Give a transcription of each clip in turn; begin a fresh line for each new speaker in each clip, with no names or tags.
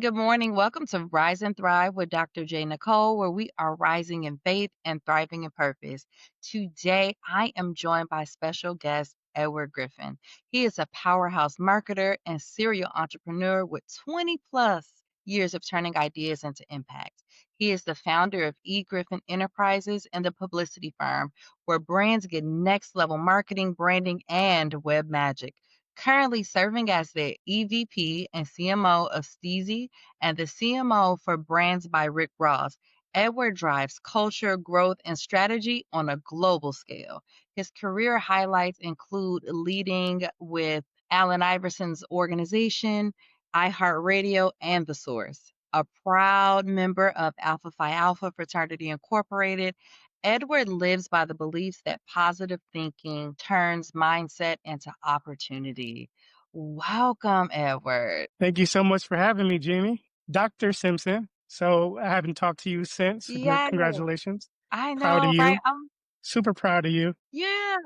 Good morning. Welcome to Rise and Thrive with Dr. J. Nicole, where we are rising in faith and thriving in purpose. Today, I am joined by special guest Edward Griffin. He is a powerhouse marketer and serial entrepreneur with 20 plus years of turning ideas into impact. He is the founder of E. Griffin Enterprises and the publicity firm where brands get next level marketing, branding, and web magic. Currently serving as the EVP and CMO of Steezy and the CMO for Brands by Rick Ross, Edward drives culture, growth, and strategy on a global scale. His career highlights include leading with Allen Iverson's organization, iHeartRadio, and The Source. A proud member of Alpha Phi Alpha Fraternity Incorporated, Edward lives by the beliefs that positive thinking turns mindset into opportunity. Welcome, Edward.
Thank you so much for having me, Jamie. Dr. Simpson. So I haven't talked to you since.
Yes,
Congratulations.
I
Proud of
know, right?
you. Super proud of you.
Yeah,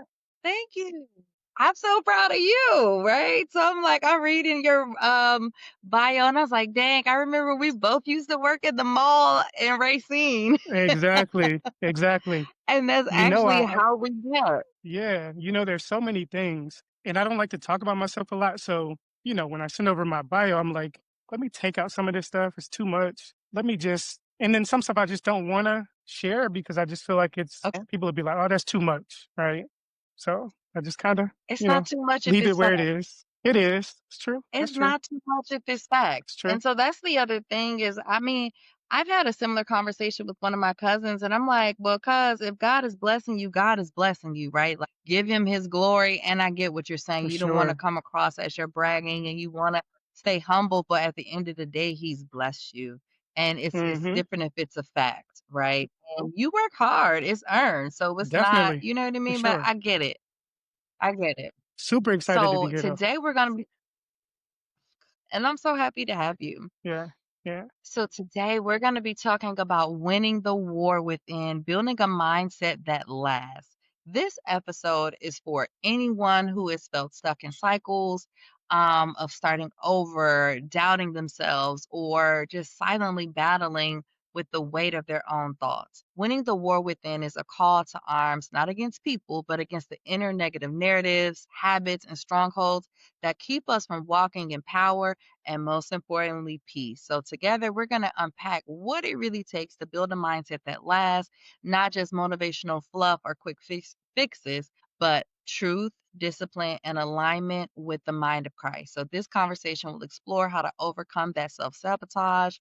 thank you. I'm so proud of you, right? So I'm reading your bio and I was like, dang, I remember we both used to work at the mall in Racine.
Exactly. Exactly.
And that's
You know,
actually how we met.
yeah, there's so many things. And I don't like to talk about myself a lot. So, when I send over my bio, I'm like, let me take out some of this stuff. It's too much. And then some stuff I just don't want to share because I just feel like
Okay.
people will be like, oh, that's too much. Right. So I just kind of,
It's not too much if
leave it
it's
where it
fact.
is. It is. It's true. That's
It's
true.
not too much if it's facts.
It's true.
And so that's the other thing is, I've had a similar conversation with one of my cousins, and I'm like, well, cuz if God is blessing you, God is blessing you, right? Like give him his glory. And I get what you're saying.
For
You don't want to
sure.
come across as you're bragging and you want to stay humble, but at the end of the day, he's blessed you. And it's
Mm-hmm.
different if it's a fact, right? And you work hard, it's earned. So it's not,
Definitely.
you know what I
For
mean? But
sure.
I get it. I get it.
Super excited to be
So
here though.
today we're gonna be and I'm so happy to have you.
Yeah. Yeah.
So, today we're going to be talking about winning the war within, building a mindset that lasts. This episode is for anyone who has felt stuck in cycles of starting over, doubting themselves, or just silently battling with the weight of their own thoughts. Winning the war within is a call to arms, not against people, but against the inner negative narratives, habits, and strongholds that keep us from walking in power and most importantly, peace. So, together, we're going to unpack what it really takes to build a mindset that lasts, not just motivational fluff or quick fixes, but truth, discipline, and alignment with the mind of Christ. So, this conversation will explore how to overcome that self sabotage,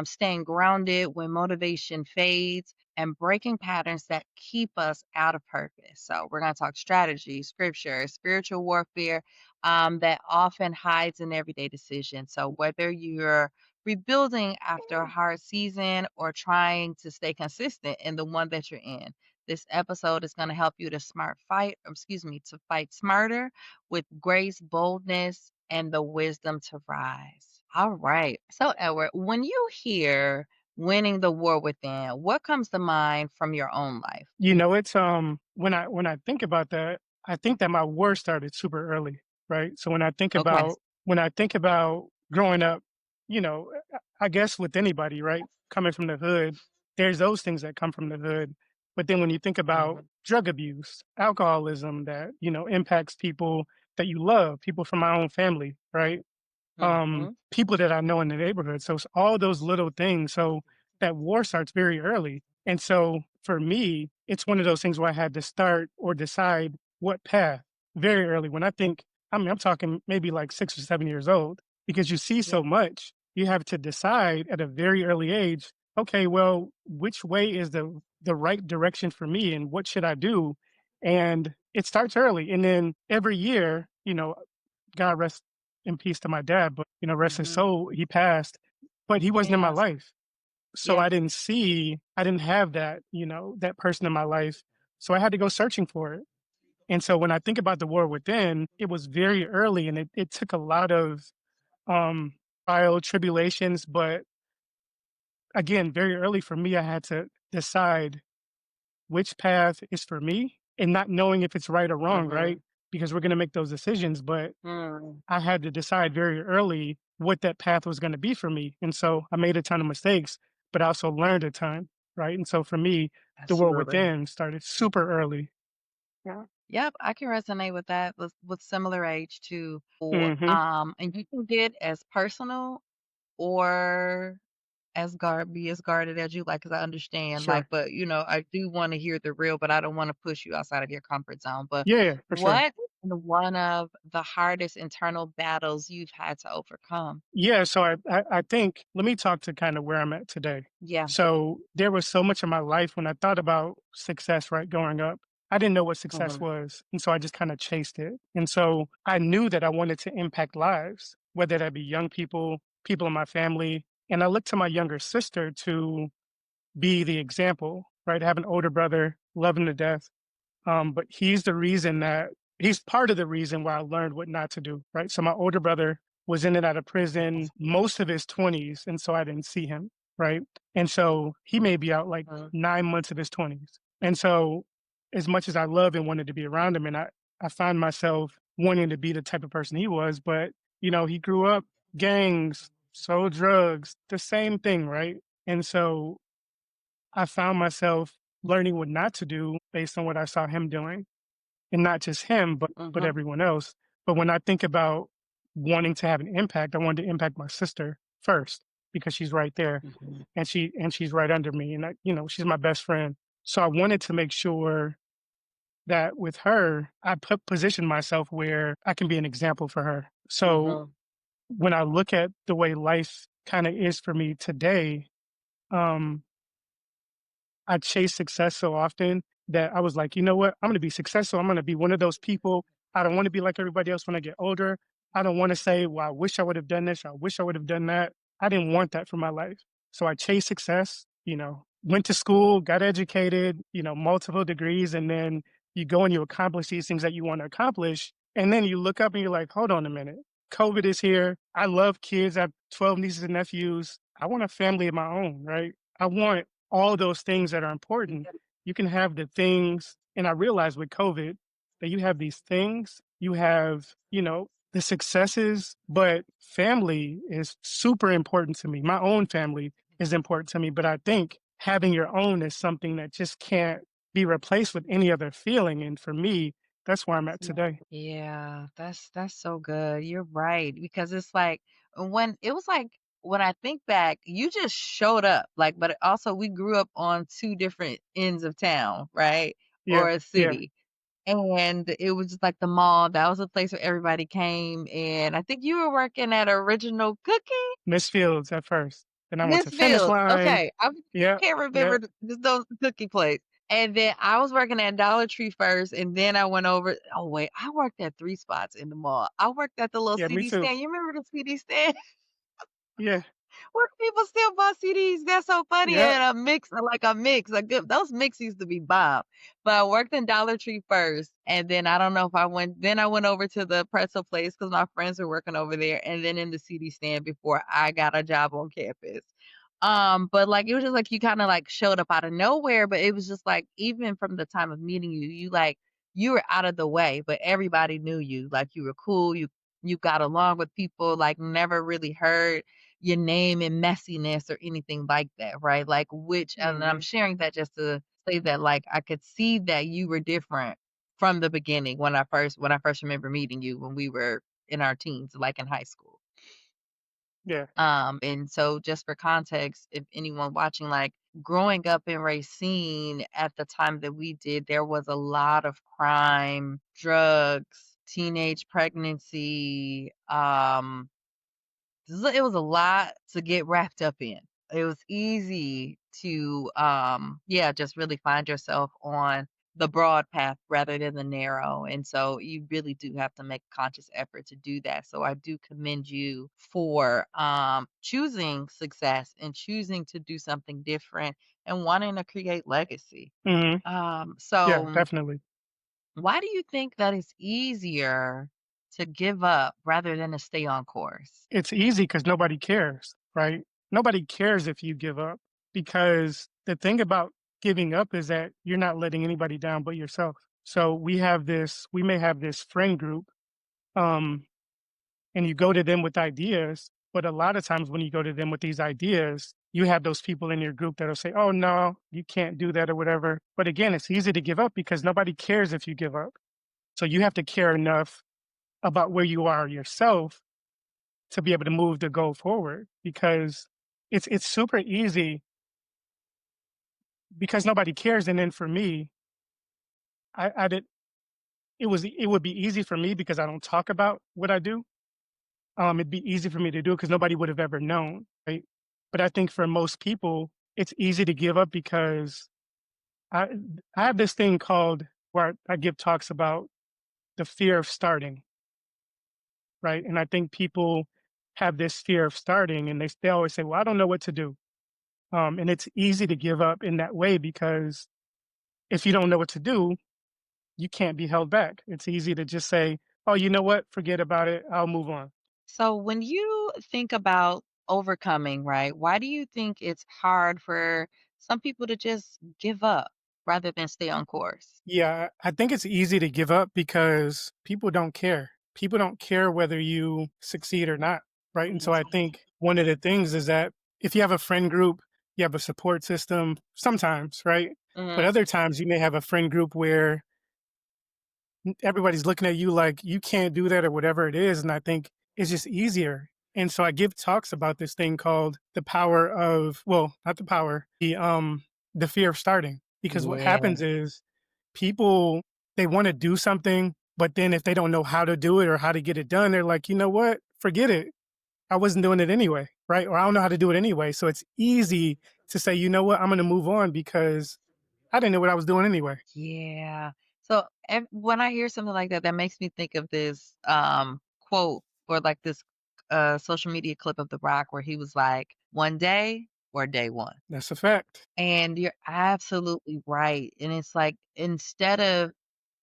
staying grounded when motivation fades, and breaking patterns that keep us out of purpose. So, we're going to talk strategy, scripture, spiritual warfare, that often hides in everyday decisions. So, whether you're rebuilding after a hard season or trying to stay consistent in the one that you're in, this episode is going to help you to to fight smarter with grace, boldness, and the wisdom to rise. All right. So, Edward, when you hear winning the war within, what comes to mind from your own life?
It's when I think about that, I think that my war started super early, right? So
Okay.
when I think about growing up, I guess with anybody, right? Coming from the hood, there's those things that come from the hood. But then when you think about
Mhm.
drug abuse, alcoholism that, impacts people that you love, people from my own family, right?
Mhm.
People that I know in the neighborhood. So it's all those little things. So that war starts very early. And so for me, it's one of those things where I had to start or decide what path very early. I'm talking maybe like 6 or 7 years old, because you see
Yeah.
so much, you have to decide at a very early age, okay, well, which way is the right direction for me and what should I do? And it starts early. And then every year, God rest in peace to my dad, but rest his
Mhm.
soul, he passed, but he wasn't in my
Yes.
life. So
Yes.
I didn't have that, that person in my life. So I had to go searching for it. And so when I think about the war within, it was very early and it took a lot of um trial tribulations, but again, very early for me, I had to decide which path is for me and not knowing if it's right or wrong, right?
Mhm.
Because we're gonna make those decisions. But
Mm.
I had to decide very early what that path was gonna be for me, and so I made a ton of mistakes, but I also learned a ton, right? And so for me, the world
Absolutely.
within started super early. Yeah.
Yep, I can resonate with that with similar age too.
Mhm.
And you can get as personal or as guarded as you like, 'cause I understand, like,
Sure.
but, I do wanna hear the real, but I don't wanna push you outside of your comfort zone. But
Yeah, yeah, for sure.
what one of the hardest internal battles you've had to overcome?
Yeah, so I think let me talk to kind of where I'm at today.
Yeah.
So there was so much of my life when I thought about success, right, growing up, I didn't know what success
Mhm,
was. And so I just kind of chased it. And so I knew that I wanted to impact lives, whether that be young people, people in my family. And I looked to my younger sister to be the example, right? I have an older brother, love him to death. But he's part of the reason why I learned what not to do, right? So my older brother was in and out of prison most of his 20s, and so I didn't see him, right? And so he may be out like
mhm,
9 months of his 20s. And so as much as I love and wanted to be around him, and I find myself wanting to be the type of person he was, but he grew up gangs, sold drugs, the same thing, right? And so I found myself learning what not to do based on what I saw him doing, and not just him, but
mhm,
everyone else. But when I think about wanting to have an impact, I wanted to impact my sister first because she's right there,
mhm.
and she's right under me, and she's my best friend. So I wanted to make sure that with her, I position myself where I can be an example for her. So
Mhm.
when I look at the way life kind of is for me today, um, I chase success so often that I was like, you know what? I'm going to be successful. I'm going to be one of those people. I don't want to be like everybody else when I get older. I don't want to say, well, I wish I would have done this. I wish I would have done that. I didn't want that for my life. So I chased success, went to school, got educated, multiple degrees. And then you go and you accomplish these things that you want to accomplish. And then you look up and you're like, hold on a minute. COVID is here. I love kids. I have 12 nieces and nephews. I want a family of my own, right? I want all those things that are important.
Yeah.
You can have the things, and I realized with COVID that you have these things, you have, the successes, but family is super important to me. My own family is important to me, but I think having your own is something that just can't be replaced with any other feeling. And for me, that's where I'm at today.
Yeah, that's so good. You're right, because it's like when it was like when I think back, you just showed up, like, but also we grew up on two different ends of town, right?
Yeah,
Or a
yeah.
city. And it was just like the mall, that was a place where everybody came. And I think you were working at Original Cookie?
Miss Fields at first. Then I went
Miss
to Finish
Fields,
Line.
okay, I
Yeah,
can't
yeah.
remember just those cookie place, and then I was working at Dollar Tree first, and then I went over oh, wait, I worked at 3 spots in the mall. I worked at the little
Yeah, me
CD
too.
stand, you remember the CD stand?
Yeah,
Where people still buy CDs, that's so funny,
yeah.
and a good those mix used to be bomb, but I worked in Dollar Tree first, and then I don't know if I went over to the pretzel place because my friends were working over there, and then in the CD stand before I got a job on campus. But, like, it was just like you kinda, like, showed up out of nowhere, but it was just like, even from the time of meeting you, you were out of the way, but everybody knew you, like, you were cool, you got along with people, like, never really heard your name in messiness or anything like that, right? Like, which and I'm
Mhm.
sharing that just to say that, like, I could see that you were different from the beginning when I first remember meeting you when we were in our teens, like, in high school.
Yeah.
And so just for context, if anyone watching, like growing up in Racine at the time that we did, there was a lot of crime, drugs, teenage pregnancy, it was a lot to get wrapped up in. It was easy to, yeah, just really find yourself on the broad path rather than the narrow. And so you really do have to make a conscious effort to do that. So I do commend you for choosing success and choosing to do something different and wanting to create legacy.
Mhm. Yeah,
So
definitely.
why do you think that it's easier to give up rather than to stay on course?
It's easy because nobody cares, right? Nobody cares if you give up because the thing about giving up is that you're not letting anybody down but yourself. So we may have this friend group, um, and you go to them with ideas, But a lot of times when you go to them with these ideas, you have those people in your group that'll say, "Oh, no, you can't do that," or whatever. But again, it's easy to give up because nobody cares if you give up. So you have to care enough about where you are yourself to be able to move the goal forward because it's super easy because nobody cares. And then for me, I did it would be easy for me because I don't talk about what I do. It'd be easy for me to do because nobody would have ever known, right? But I think for most people, it's easy to give up because I I have this thing called where I give talks about the fear of starting, right? And I think people have this fear of starting, and they always say, "Well, I don't know what to do," and it's easy to give up in that way because if you don't know what to do, you can't be held back. It's easy to just say, "Oh, you know what? Forget about it. I'll move on."
So when you think about overcoming, right, why do you think it's hard for some people to just give up rather than stay on course?
Yeah, I think it's easy to give up because people don't care. People don't care whether you succeed or not, right? And so I think one of the things is that if you have a friend group, you have a support system sometimes, right? But
Mhm.
other times you may have a friend group where everybody's looking at you like you can't do that or whatever it is. And I think it's just easier. And so I give talks about this thing called the power of, well, not the power, the fear of starting. Because what
Yeah.
happens is people, they want to do something, but then if they don't know how to do it or how to get it done, they're like, you know what? Forget it. I wasn't doing it anyway, right? Or I don't know how to do it anyway. So it's easy to say, you know what? I'm going to move on because I didn't know what I was doing anyway.
Yeah. So when I hear something like that, that makes me think of this quote or like this social media clip of The Rock where he was like, one day or day one.
That's a fact.
And you're absolutely right. And it's like instead of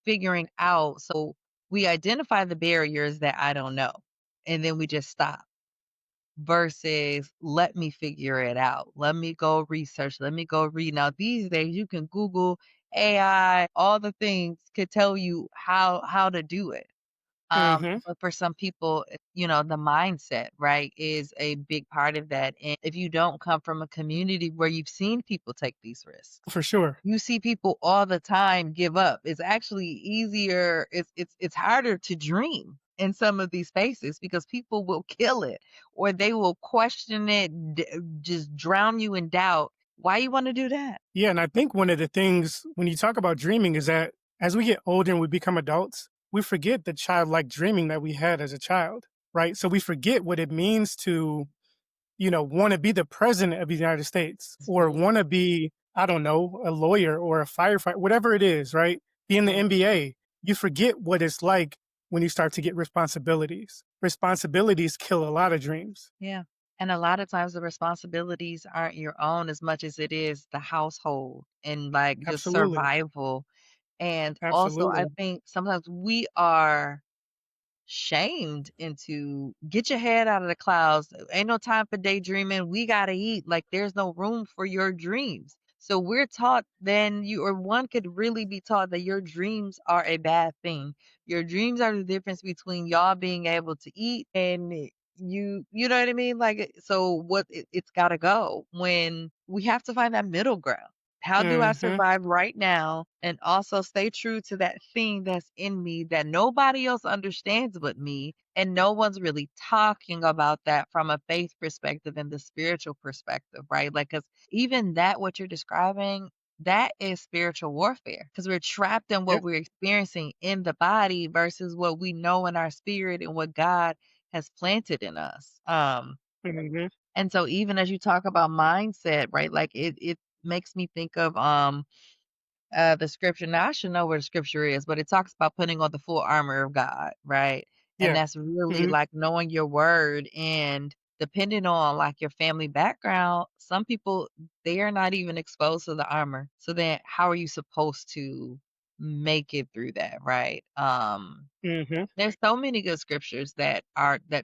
figuring out, so we identify the barriers that I don't know, and then we just stop versus let me figure it out. Let me go research. Let me go read. Now, these days, you can Google AI, all the things could tell you how to do it.
Hmm.
But for some people, the mindset, right, is a big part of that. And if you don't come from a community where you've seen people take these risks,
For sure.
you see people all the time give up. It's actually easier. It's harder to dream in some of these spaces because people will kill it or they will question it, just drown you in doubt. Why you want to do that?
Yeah, and I think one of the things when you talk about dreaming is that as we get older and we become adults, we forget the childlike dreaming that we had as a child, right? So we forget what it means to, want to be the president of the United States
It's
or
real.
want to be, I don't know, a lawyer or a firefighter, whatever it is, right? Be in the
Mhm.
NBA. You forget what it's like when you start to get responsibilities. Responsibilities kill a lot of dreams.
Yeah. And a lot of times the responsibilities aren't your own as much as it is the household and like just
Absolutely.
survival. And also, I
Absolutely.
think sometimes we are shamed into get your head out of the clouds. Ain't no time for daydreaming. We gotta eat. Like there's no room for your dreams. So we're taught then you or one could really be taught that your dreams are a bad thing. Your dreams are the difference between y'all being able to eat and you know what I mean? Like so it's gotta go when we have to find that middle ground. How do I
Hmm.
survive right now and also stay true to that thing that's in me that nobody else understands but me? And no one's really talking about that from a faith perspective and the spiritual perspective, right? Like, because even that, what you're describing, that is spiritual warfare because we're trapped in what
Yep.
we're experiencing in the body versus what we know in our spirit and what God has planted in us.
Hmm.
And so even as you talk about mindset, right? Like it makes me think of the scripture. Now I should know where the scripture is, but it talks about putting on the full armor of God, right? And
Yeah.
that's really
Hmm.
like knowing your word and depending on like your family background, some people they are not even exposed to the armor. So then how are you supposed to make it through that, right?
Hmm.
There's so many good scriptures that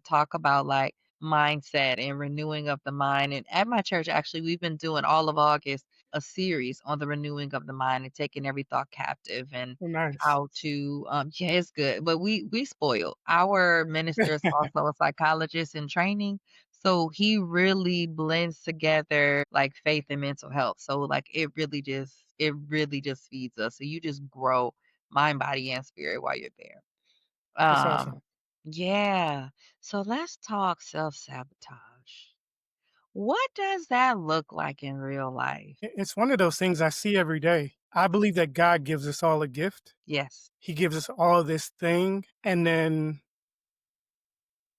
talk about, like, mindset and renewing of the mind, and at my church, actually, we've been doing all of August a series on the renewing of the mind and taking every thought captive and
Oh, nice.
how to, yeah, it's good, but we spoil. Our minister is also a psychologist in training, So he really blends together like faith and mental health. So like it really just feeds us. So you just grow mind, body, and spirit while you're there.
That's awesome.
Yeah. So let's talk self-sabotage. What does that look like in real life?
It's one of those things I see every day. I believe that God gives us all a gift.
Yes.
He gives us all this thing, and then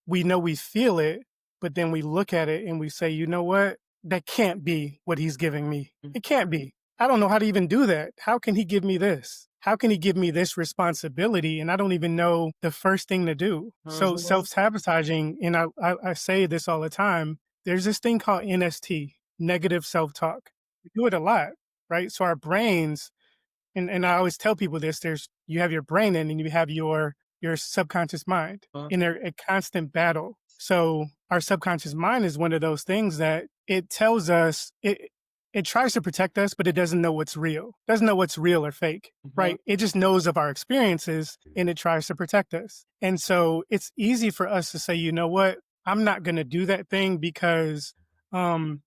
we know we feel it, but then we look at it and we say, you know what? That can't be what he's giving me. It can't be. I don't know how to even do that. How can he give me this? How can he give me this responsibility? And I don't even know the first thing to do. So
Mhm.
self sabotaging, and I say this all the time, there's this thing called NST, negative self talk. We do it a lot, right? So our brains, and I always tell people this, there's you have your brain and then you have your subconscious mind,
Mhm.
and they're a constant battle. So our subconscious mind is one of those things that it tells us it tries to protect us, but it doesn't know what's real. Doesn't know what's real or fake,
Mhm.
right? It just knows of our experiences and it tries to protect us. And so it's easy for us to say, you know what, I'm not going to do that thing because um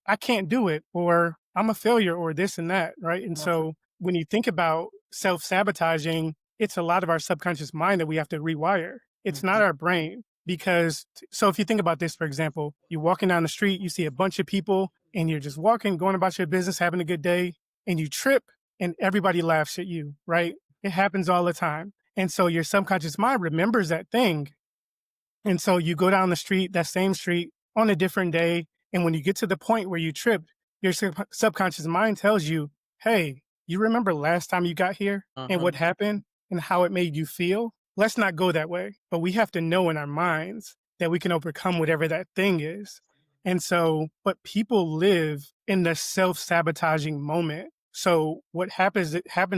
I can't do it, or I'm a failure, or this and that, right? And
Mhm.
so when you think about self sabotaging, it's a lot of our subconscious mind that we have to rewire. It's not
Mhm.
our brain. Because, so if you think about this, for example, you're walking down the street, you see a bunch of people, and you're just walking, going about your business, having a good day, and you trip, and everybody laughs at you, right? It happens all the time. And so your subconscious mind remembers that thing, and so you go down the street, that same street, on a different day. And when you get to the point where you tripped, your subconscious mind tells you, hey, you remember last time you got here and what
Mhm.
happened and how it made you feel? Let's not go that way. But we have to know in our minds that we can overcome whatever that thing is. And so, but people live in the self sabotaging moment. So what happens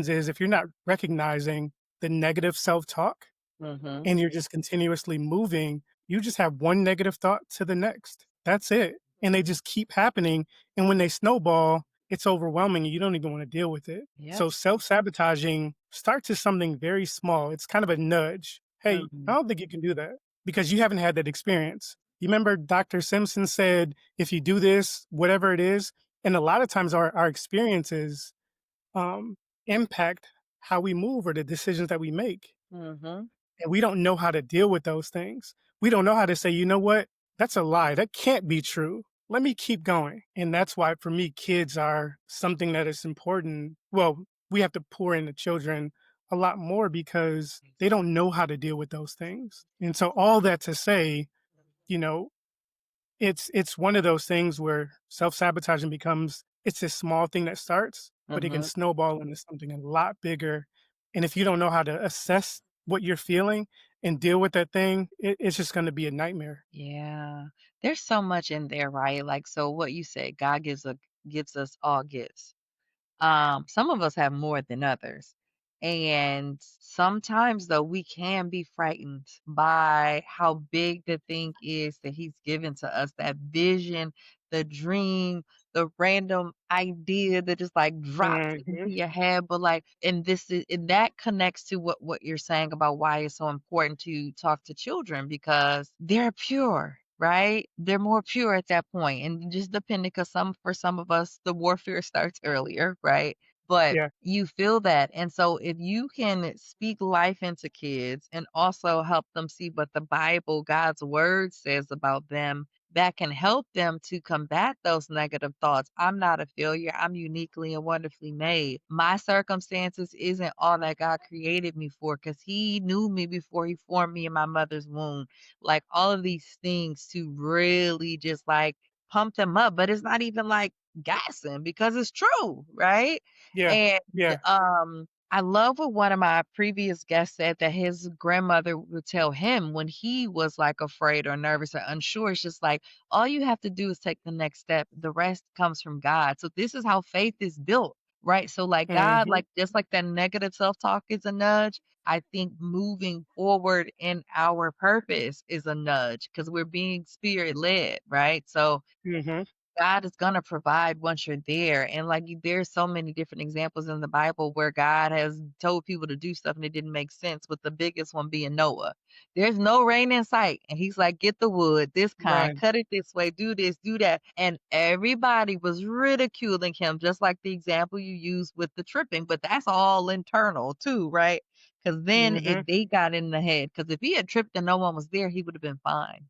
is if you're not recognizing the negative self talk,
Mhm.
and you're just continuously moving, you just have one negative thought to the next. That's it. And they just keep happening. And when they snowball, it's overwhelming and you don't even want to deal with it.
Yep.
So self sabotaging starts as something very small. It's kind of a nudge. Hey, I
Mhm.
don't think you can do that because you haven't had that experience. You remember Dr. Simpson said, if you do this, whatever it is, and a lot of times our experiences um, impact how we move or the decisions that we make,
Mhm.
and we don't know how to deal with those things. We don't know how to say, you know what? That's a lie. That can't be true. Let me keep going. And that's why for me, kids are something that is important. Well, we have to pour into children a lot more because they don't know how to deal with those things. And so all that to say, you know, it's one of those things where self-sabotaging becomes it's a small thing that starts, but it can
Mhm.
snowball into something a lot bigger. And if you don't know how to assess what you're feeling and deal with that thing, it's just going to be a nightmare.
Yeah. There's so much in there, right? Like so what you said, God gives us all gifts. Some of us have more than others. And sometimes, though, we can be frightened by how big the thing is that he's given to us, that vision, the dream, the random idea that just like drops
Hmm.
into your head. But like, and that connects to what you're saying about why it's so important to talk to children because they're pure. Right? They're more pure at that point. And just depending, because for some of us, the warfare starts earlier, right? But
Yeah.
you feel that. And so if you can speak life into kids and also help them see what the Bible, God's word says about them, that can help them to combat those negative thoughts. I'm not a failure. I'm uniquely and wonderfully made. My circumstances isn't all that God created me for because He knew me before He formed me in my mother's womb. Like all of these things to really just like pump them up, but it's not even like gassing because it's true, right?
Yeah.
And,
Yeah.
I love what one of my previous guests said that his grandmother would tell him when he was, like, afraid or nervous or unsure, it's just like, all you have to do is take the next step. The rest comes from God. So this is how faith is built, right? So, like, God,
Hmm.
like, just like that negative self-talk is a nudge, I think moving forward in our purpose is a nudge because 'cause we're being spirit led, right? So
Hmm.
God is gonna provide once you're there, and, like, there's so many different examples in the Bible where God has told people to do stuff and it didn't make sense, with the biggest one being Noah. There's no rain in sight, and he's like, "Get the wood, this kind,
Right.
cut it this way, do this, do that," and everybody was ridiculing him, just like the example you used with the tripping, but that's all internal too, right? Because then
Mhm.
they got in the head. Because if he had tripped and no one was there, he would have been fine.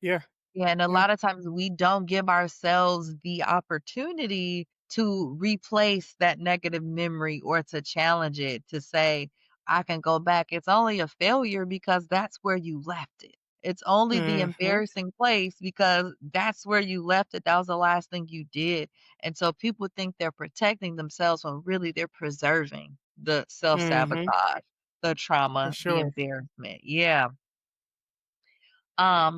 Yeah.
Yeah, and a
Yeah.
lot of times we don't give ourselves the opportunity to replace that negative memory or to challenge it, to say, I can go back. It's only a failure because that's where you left it. It's only the
Mhm.
embarrassing place because that's where you left it. That was the last thing you did. And so people think they're protecting themselves when really they're preserving the self
Mhm.
sabotage, the
For
trauma, the
sure.
embarrassment. Yeah.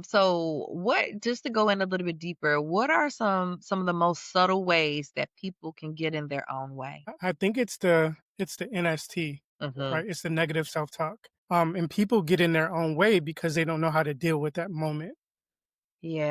So what just to go in a little bit deeper, what are some of the most subtle ways that people can get in their own way?
I think it's the NST,
Mhm.
right? It's the negative self-talk. And people get in their own way because they don't know how to deal with that moment.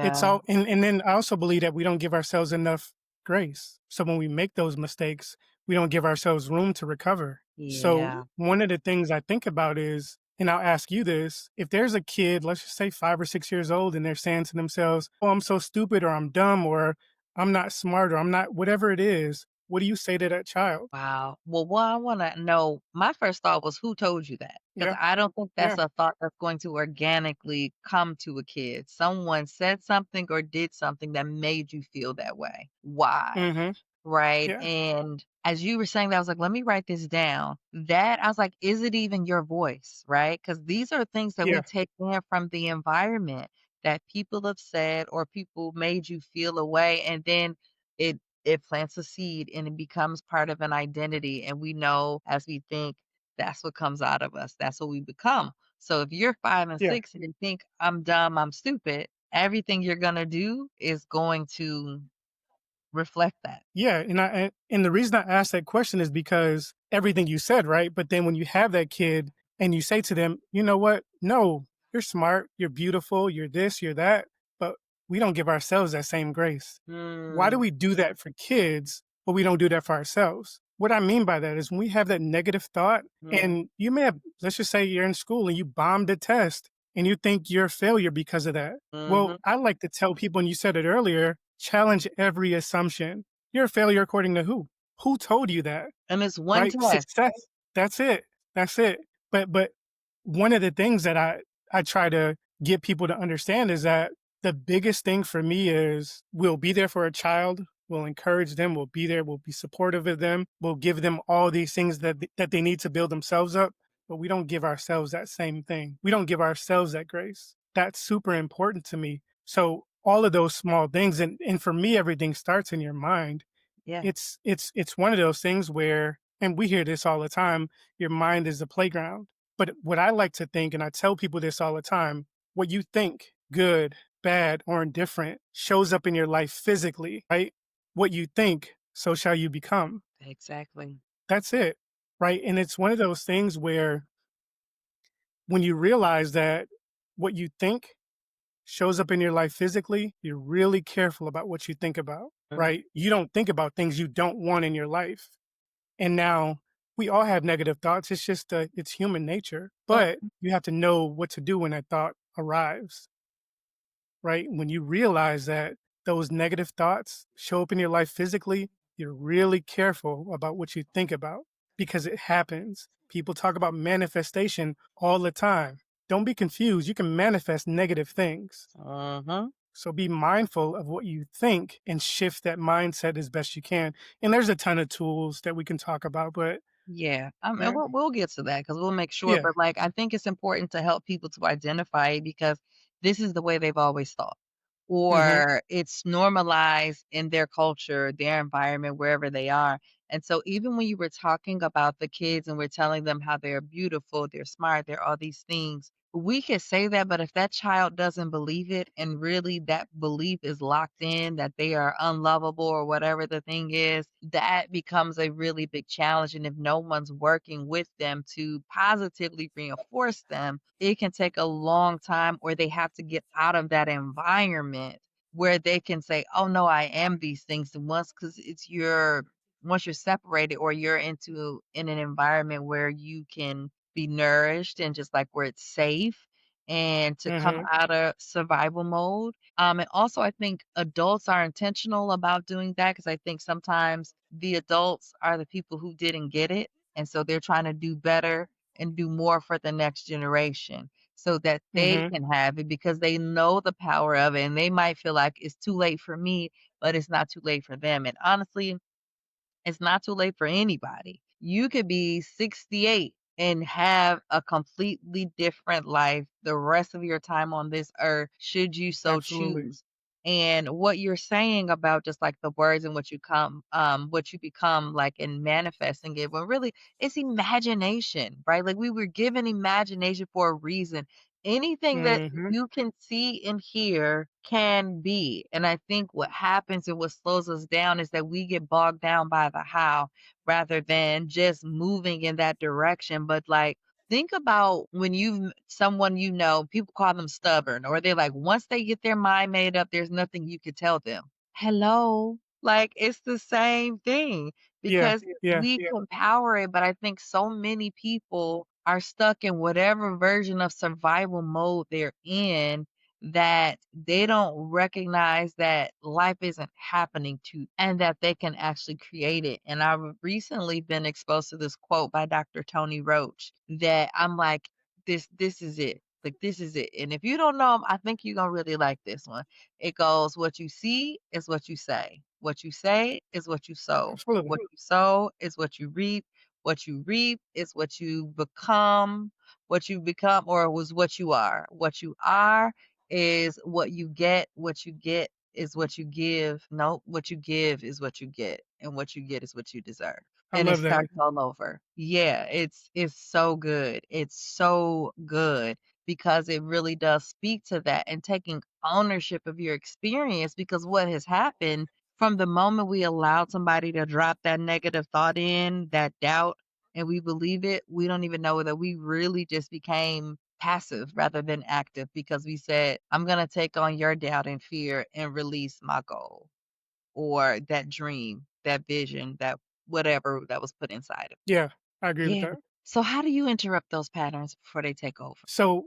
It's
Yeah.
all and then I also believe that we don't give ourselves enough grace. So when we make those mistakes, we don't give ourselves room to recover. So
Yeah.
one of the things I think about is, and I'll ask you this, if there's a kid, let's just say 5 or 6 years old, and they're saying to themselves, "Oh, I'm so stupid," or "I'm dumb," or "I'm not smart," or "I'm not," whatever it is, what do you say to that child?
Wow. Well, what I wanna know, my first thought was who told you that? Because
Yeah,
I don't think that's
yeah.
a thought that's going to organically come to a kid. Someone said something or did something that made you feel that way. Why?
Mhm.
Right,
Yeah,
and as you were saying that, I was like, "Let me write this down." That I was like, "Is it even your voice?" Right? Because these are things that we
yeah,
take in from the environment that people have said or people made you feel a way, and then it plants a seed and it becomes part of an identity, and we know as we think, that's what comes out of us, that's what we become. So if you're 5 and
yeah.
6 and you think, "I'm dumb, I'm stupid," everything you're gonna do is going to reflect that.
Yeah, and the reason I asked that question is because everything you said, right? But then when you have that kid and you say to them, "You know what? No, you're smart, you're beautiful, you're this, you're that," but we don't give ourselves that same grace. Why do
Mm,
we do that for kids, but we don't do that for ourselves? What I mean by that is when we have that negative thought
mm,
and you may have, let's just say you're in school and you bombed a test and you think you're a failure because of that. Well,
mhm,
I like to tell people, and you said it earlier, challenge every assumption. You're a failure according to who? Who told you that?
and it's one
Right?
test.
Success. That's it. That's it. But one of the things that I try to get people to understand is that the biggest thing for me is we'll be there for a child, we'll encourage them, we'll be there, we'll be supportive of them, we'll give them all these things that they need to build themselves up, but we don't give ourselves that same thing. We don't give ourselves that grace. That's super important to me. So all of those small things and for me everything starts in your mind.
Yeah,
It's one of those things where, and we hear this all the time, your mind is a playground. But what I like to think, and I tell people this all the time, what you think, good, bad, or indifferent, shows up in your life physically, right? What you think, so shall you become.
exactly.
That's it. Right. And it's one of those things where when you realize that what you think shows up in your life physically, you're really careful about what you think about,
Mhm,
right? You don't think about things you don't want in your life. And now we all have negative thoughts. It's just it's human nature. But
mhm,
you have to know what to do when that thought arrives, right? When you realize that those negative thoughts show up in your life physically, you're really careful about what you think about because it happens. People talk about manifestation all the time. Don't be confused. You can manifest negative things.
mhm.
So be mindful of what you think and shift that mindset as best you can. And there's a ton of tools that we can talk about, but
Yeah, and
yeah,
we'll get to that because 'cause we'll make sure,
yeah,
but, like, I think it's important to help people to identify it because this is the way they've always thought,
hmm,
or it's normalized in their culture, their environment, wherever they are, and so even when you were talking about the kids and we're telling them how they're beautiful, they're smart, they're all these things, we could say that, but if that child doesn't believe it and really that belief is locked in that they are unlovable or whatever the thing is, that becomes a really big challenge. And if no one's working with them to positively reinforce them, it can take a long time or they have to get out of that environment where they can say, "Oh, no, I am these things." And once you're separated or you're in an environment where you can be nourished and just like where it's safe and to come
Mhm.
out of survival mode. And also I think adults are intentional about doing that because I think sometimes the adults are the people who didn't get it. And so they're trying to do better and do more for the next generation so that they
Mhm.
can have it because they know the power of it and they might feel like it's too late for me, but it's not too late for them. And honestly, it's not too late for anybody. You could be 68 and have a completely different life the rest of your time on this earth, should you so
Absolutely.
choose. And what you're saying about just like the words and what you become like in manifesting it, when really it's imagination, right? Like we were given imagination for a reason. Anything that
Mhm.
you can see and hear can be. And I think what happens and what slows us down is that we get bogged down by the how rather than just moving in that direction. But like, think about when someone people call them stubborn, or they're like, once they get their mind made up, there's nothing you could tell them. Hello. Like, it's the same thing
Yeah.
because
Yeah.
we can power it. But I think so many people are stuck in whatever version of survival mode they're in that they don't recognize that life isn't happening to and that they can actually create it. And I've recently been exposed to this quote by Dr. Tony Roach that I'm like, this is it. Like this is it. And if you don't know him, I think you're gonna really like this one. It goes, what you see is what you say. What you say is what you sow.
Absolutely.
What you sow is what you reap. What you reap is what you become. What you become or was what you are. What you are is what you get. What you get is what you give. No, what you give is what you get. And what you get is what you deserve.
I
And it
love that.
starts all over. Yeah, it's so good. It's so good because it really does speak to that and taking ownership of your experience because what has happened from the moment we allowed somebody to drop that negative thought in, that doubt, and we believe it, we don't even know that we really just became passive rather than active because we said, I'm going to take on your doubt and fear and release my goal or that dream, that vision, that whatever that was put inside of me.
Yeah. I agree with
Yeah.
that.
So, how do you interrupt those patterns before they take over?
So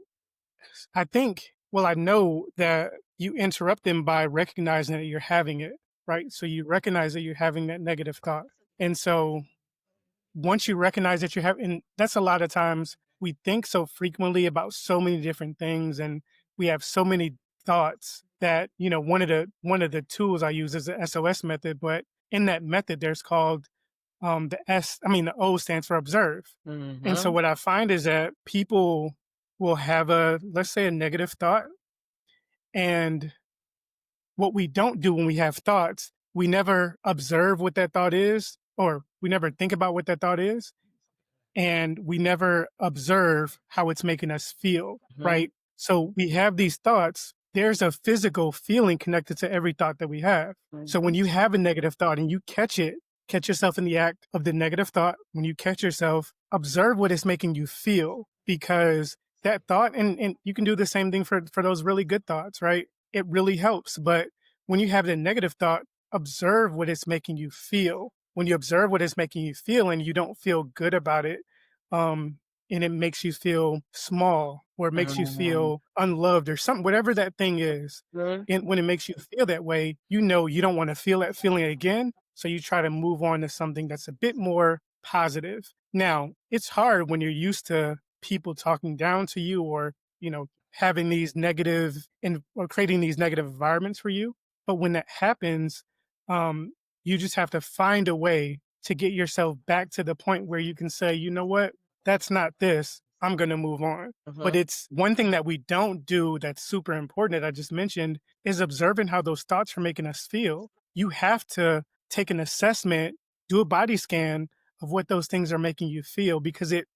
I think, well, I know that you interrupt them by recognizing that you're having it, right? So you recognize that you're having that negative thought. And so once you recognize that you have, and that's a lot of times we think so frequently about so many different things and we have so many thoughts that, one of the tools I use is the SOS method, but in that method, there's called the O stands for observe. And so
Mhm.
what I find is that people will have let's say a negative thought. And what we don't do when we have thoughts, we never observe what that thought is, or we never think about what that thought is. And we never observe how it's making us feel,
Mhm.
right? So we have these thoughts. There's a physical feeling connected to every thought that we have. So when
Mhm.
you have a negative thought and you catch yourself in the act of the negative thought, when you catch yourself, observe what it's making you feel because that thought, and you can do the same thing for those really good thoughts, right? It really helps. But when you have the negative thought, observe what it's making you feel. When you observe what it's making you feel and you don't feel good about it, um, and it makes you feel small or it makes you
Mhm.
feel unloved or something, whatever that thing is.
Mhm.
And when it makes you feel that way, you don't want to feel that feeling again. So you try to move on to something that's a bit more positive. Now, it's hard when you're used to people talking down to you or, having these negative or creating these negative environments for you. But when that happens, um, you just have to find a way to get yourself back to the point where you can say, you know what, that's not this. I'm going to move on. But
Mhm.
it's one thing that we don't do that's super important that I just mentioned is observing how those thoughts are making us feel. You have to take an assessment, do a body scan of what those things are making you feel because it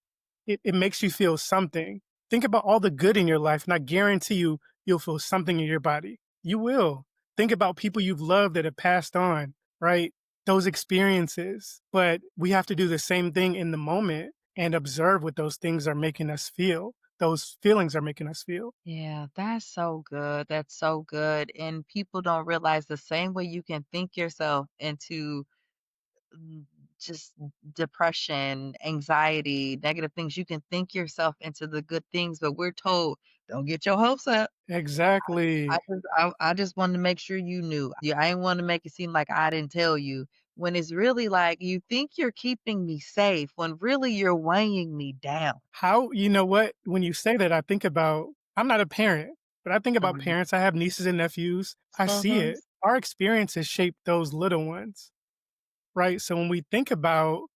makes you feel something. Think about all the good in your life, and I guarantee you'll feel something in your body. You will. Think about people you've loved that have passed on, right? Those experiences. But we have to do the same thing in the moment and observe what those things are making us feel. those feelings are making us feel.
Yeah, that's so good. That's so good. And people don't realize the same way you can think yourself into mm, just depression, anxiety, negative things, you can think yourself into the good things, but we're told, don't get your hopes up. I
Exactly.
I just wanted to make sure you knew. Yeah, I didn't want to make it seem like I didn't tell you when it's really like you think you're keeping me safe when really you're weighing me down.
How you know what? When you say that, I think about I'm not a parent, but I think about
Mhm.
parents. I have nieces and nephews. I see
Mhm.
it. Our experiences shape those little ones, right? So when we think about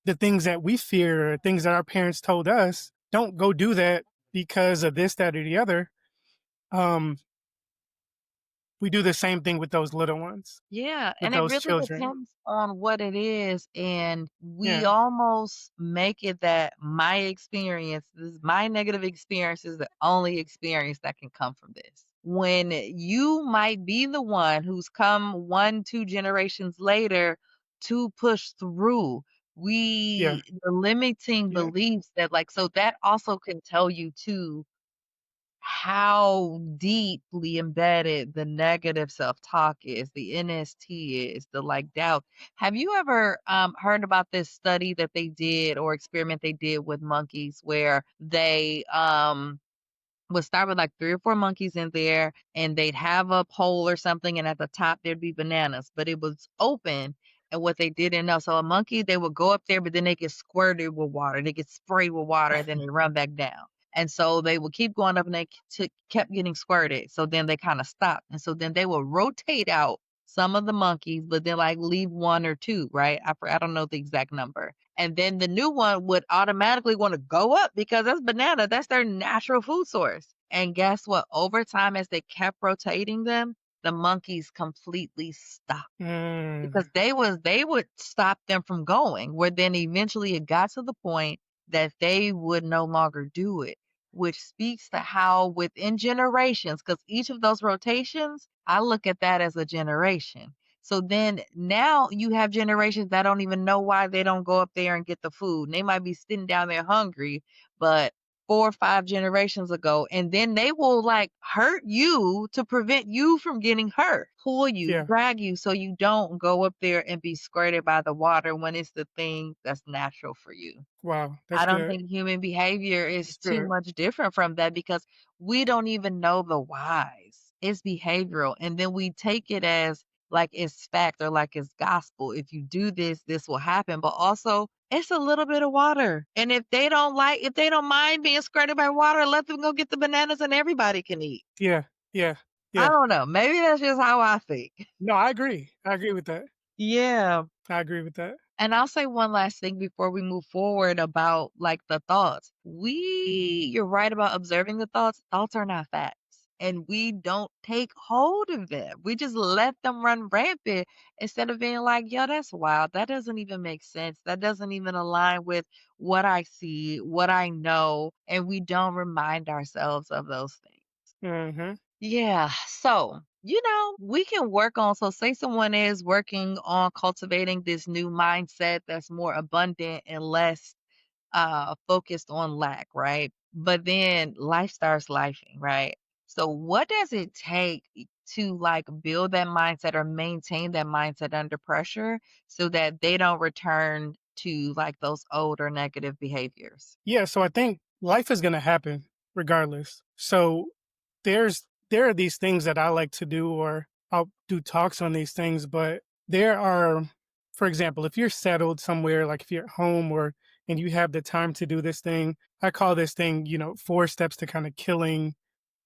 the things that we fear, or things that our parents told us, don't go do that because of this, that, or the other. Um, we do the same thing with those little ones,
Yeah,
with
and it
those
really
children.
depends on what it is, and we
Yeah,
almost make it that my experience, this my negative experience is the only experience that can come from this. When you might be the one who's come 1, 2 generations later to push through.
yeah,
The limiting
yeah.
beliefs that like so that also can tell you too how deeply embedded the negative self-talk is, the NST is, the like doubt. Have you ever heard about this study that they did or experiment they did with monkeys where they would start with like 3 or 4 monkeys in there, and they'd have a pole or something, and at the top there'd be bananas, but it was open. And what they didn't know, so a monkey, they would go up there, but then they get squirted with water. They get sprayed with water, and then they run back down. And so they would keep going up, and they kept getting squirted. So then they kind of stopped, and so then they will rotate out some of the monkeys, but then like leave 1 or 2, right? I don't know the exact number, and then the new one would automatically want to go up because that's banana. That's their natural food source. And guess what? Over time, as they kept rotating them, the monkeys completely stopped
Mm,
because they would stop them from going, where then eventually it got to the point that they would no longer do it, which speaks to how within generations, because each of those rotations, I look at that as a generation. So then now you have generations that don't even know why they don't go up there and get the food. And they might be sitting down there hungry, but 4 or 5 generations ago, and then they will like hurt you to prevent you from getting hurt, pull you,
yeah.
drag you so you don't go up there and be squirted by the water when it's the thing that's natural for you.
Wow, that's
I don't
good.
think human behavior is
That's
too
good.
much different from that because we don't even know the whys. It's behavioral. And then we take it as like it's fact or like it's gospel. If you do this, this will happen. But also, it's a little bit of water. And if they don't mind being squirted by water, let them go get the bananas and everybody can eat.
Yeah, yeah,
I
yeah.
don't know. Maybe that's just how I think.
No, I agree. I agree with that.
Yeah.
I agree with that.
And I'll say one last thing before we move forward about like the thoughts. You're right about observing the thoughts. Thoughts are not facts. And we don't take hold of them. We just let them run rampant instead of being like, yo, that's wild. That doesn't even make sense. That doesn't even align with what I see, what I know. And we don't remind ourselves of those things.
Mhm.
Yeah. So, we can work on, so say someone is working on cultivating this new mindset that's more abundant and less focused on lack, right? But then life starts lifing, right? So, what does it take to like build that mindset or maintain that mindset under pressure so that they don't return to like those old or negative behaviors?
Yeah, so I think life is gonna happen regardless. So there are these things that I like to do, or I'll do talks on these things, but there are, for example, if you're settled somewhere, like if you're at home or and you have the time to do this thing, I call this thing, 4 steps to kind of killing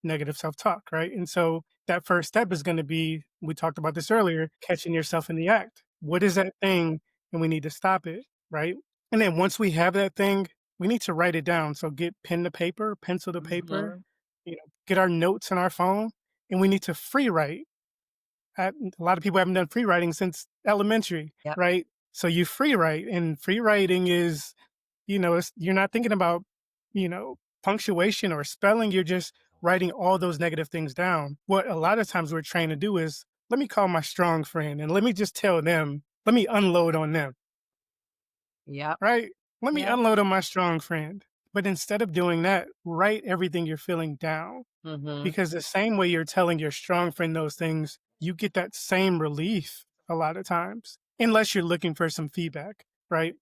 negative self-talk, right? And so that first step is going to be, we talked about this earlier, catching yourself in the act. What is that thing? And we need to stop it, right? And then once we have that thing, we need to write it down. So get pen to paper, pencil to paper,
Hmm.
get our notes on our phone, and we need to free write. A lot of people haven't done free writing since elementary,
Yep.
right? So you free write, and free writing is, you're not thinking about, punctuation or spelling. You're just writing all those negative things down. What a lot of times we're trained to do is, let me call my strong friend and let me just tell them, let me unload on them,
Yep.
right? Let me
Yep.
unload on my strong friend. But instead of doing that, write everything you're feeling down.
Mhm.
Because the same way you're telling your strong friend those things, you get that same relief a lot of times, unless you're looking for some feedback, right?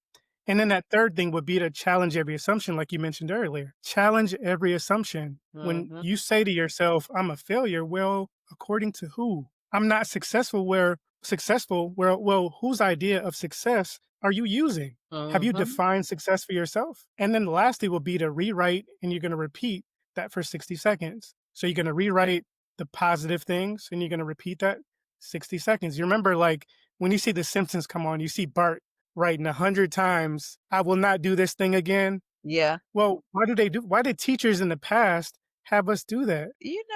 And then that third thing would be to challenge every assumption, like you mentioned earlier. Challenge every assumption. When
Mhm.
you say to yourself, I'm a failure, well, according to who? I'm not successful, well, whose idea of success are you using? Have you
Mhm.
defined success for yourself? And then lastly will be to rewrite and you're going to repeat that for 60 seconds. So you're going to rewrite the positive things and you're going to repeat that 60 seconds. You remember, like, when you see The Simpsons come on, you see Bart writing 100 times, I will not do this thing again.
Yeah.
Well, why did teachers in the past have us do that?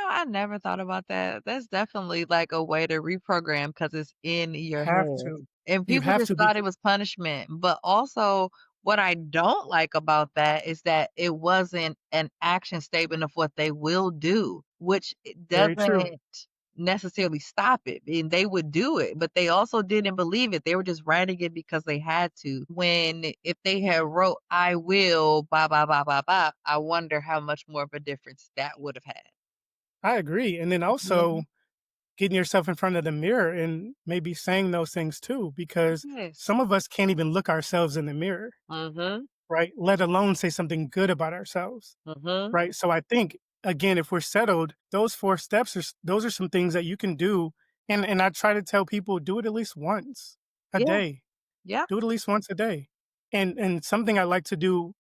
I never thought about that. That's definitely like a way to reprogram because it's in your
Have
head.
to.
And
You
people
have
just
to be
thought it was punishment. But also, what I don't like about that is that it wasn't an action statement of what they will do, which it
very true.
doesn't necessarily stop it. And they would do it, but they also didn't believe it. They were just writing it because they had to. When if they had wrote I will, blah, blah, blah, blah, blah, I wonder how much more of a difference that would have had.
I agree. And then also
Mhm.
getting yourself in front of the mirror and maybe saying those things too, because
Yes.
some of us can't even look ourselves in the mirror,
Mhm.
right? Let alone say something good about ourselves.
Mhm.
Right? So I think, again, if we're settled, those 4 steps those are some things that you can do, and I try to tell people, do it at least once a
Yeah.
day.
Yeah.
Do it at least once a day. And something I like to do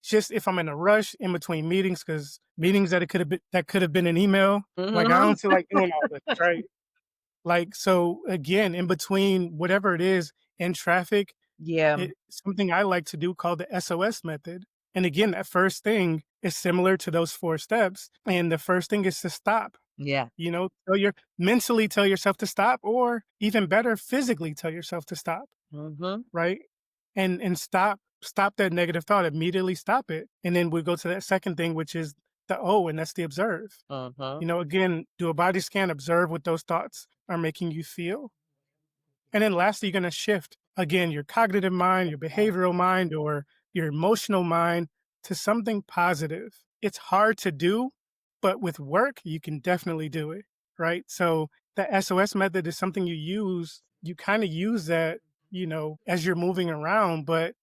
just if I'm in a rush in between meetings, because meetings that could have been an email, like, I
Mhm.
don't feel like doing all this, right? Like, so again, in between whatever it is, in traffic,
Yeah.
something I like to do called the SOS method. And again, that first thing is similar to those 4 steps. And the first thing is to stop.
Yeah.
Mentally tell yourself to stop, or even better, physically tell yourself to stop,
Mhm.
right? And stop that negative thought. Immediately stop it. And then we go to that second thing, which is the O, and that's the observe.
Mhm.
Again, do a body scan, observe what those thoughts are making you feel. And then lastly, you're going to shift again your cognitive mind, your behavioral mind, or your emotional mind to something positive. It's hard to do, but with work, you can definitely do it. Right. So the SOS method is something you use. You kind of use that, as you're moving around, but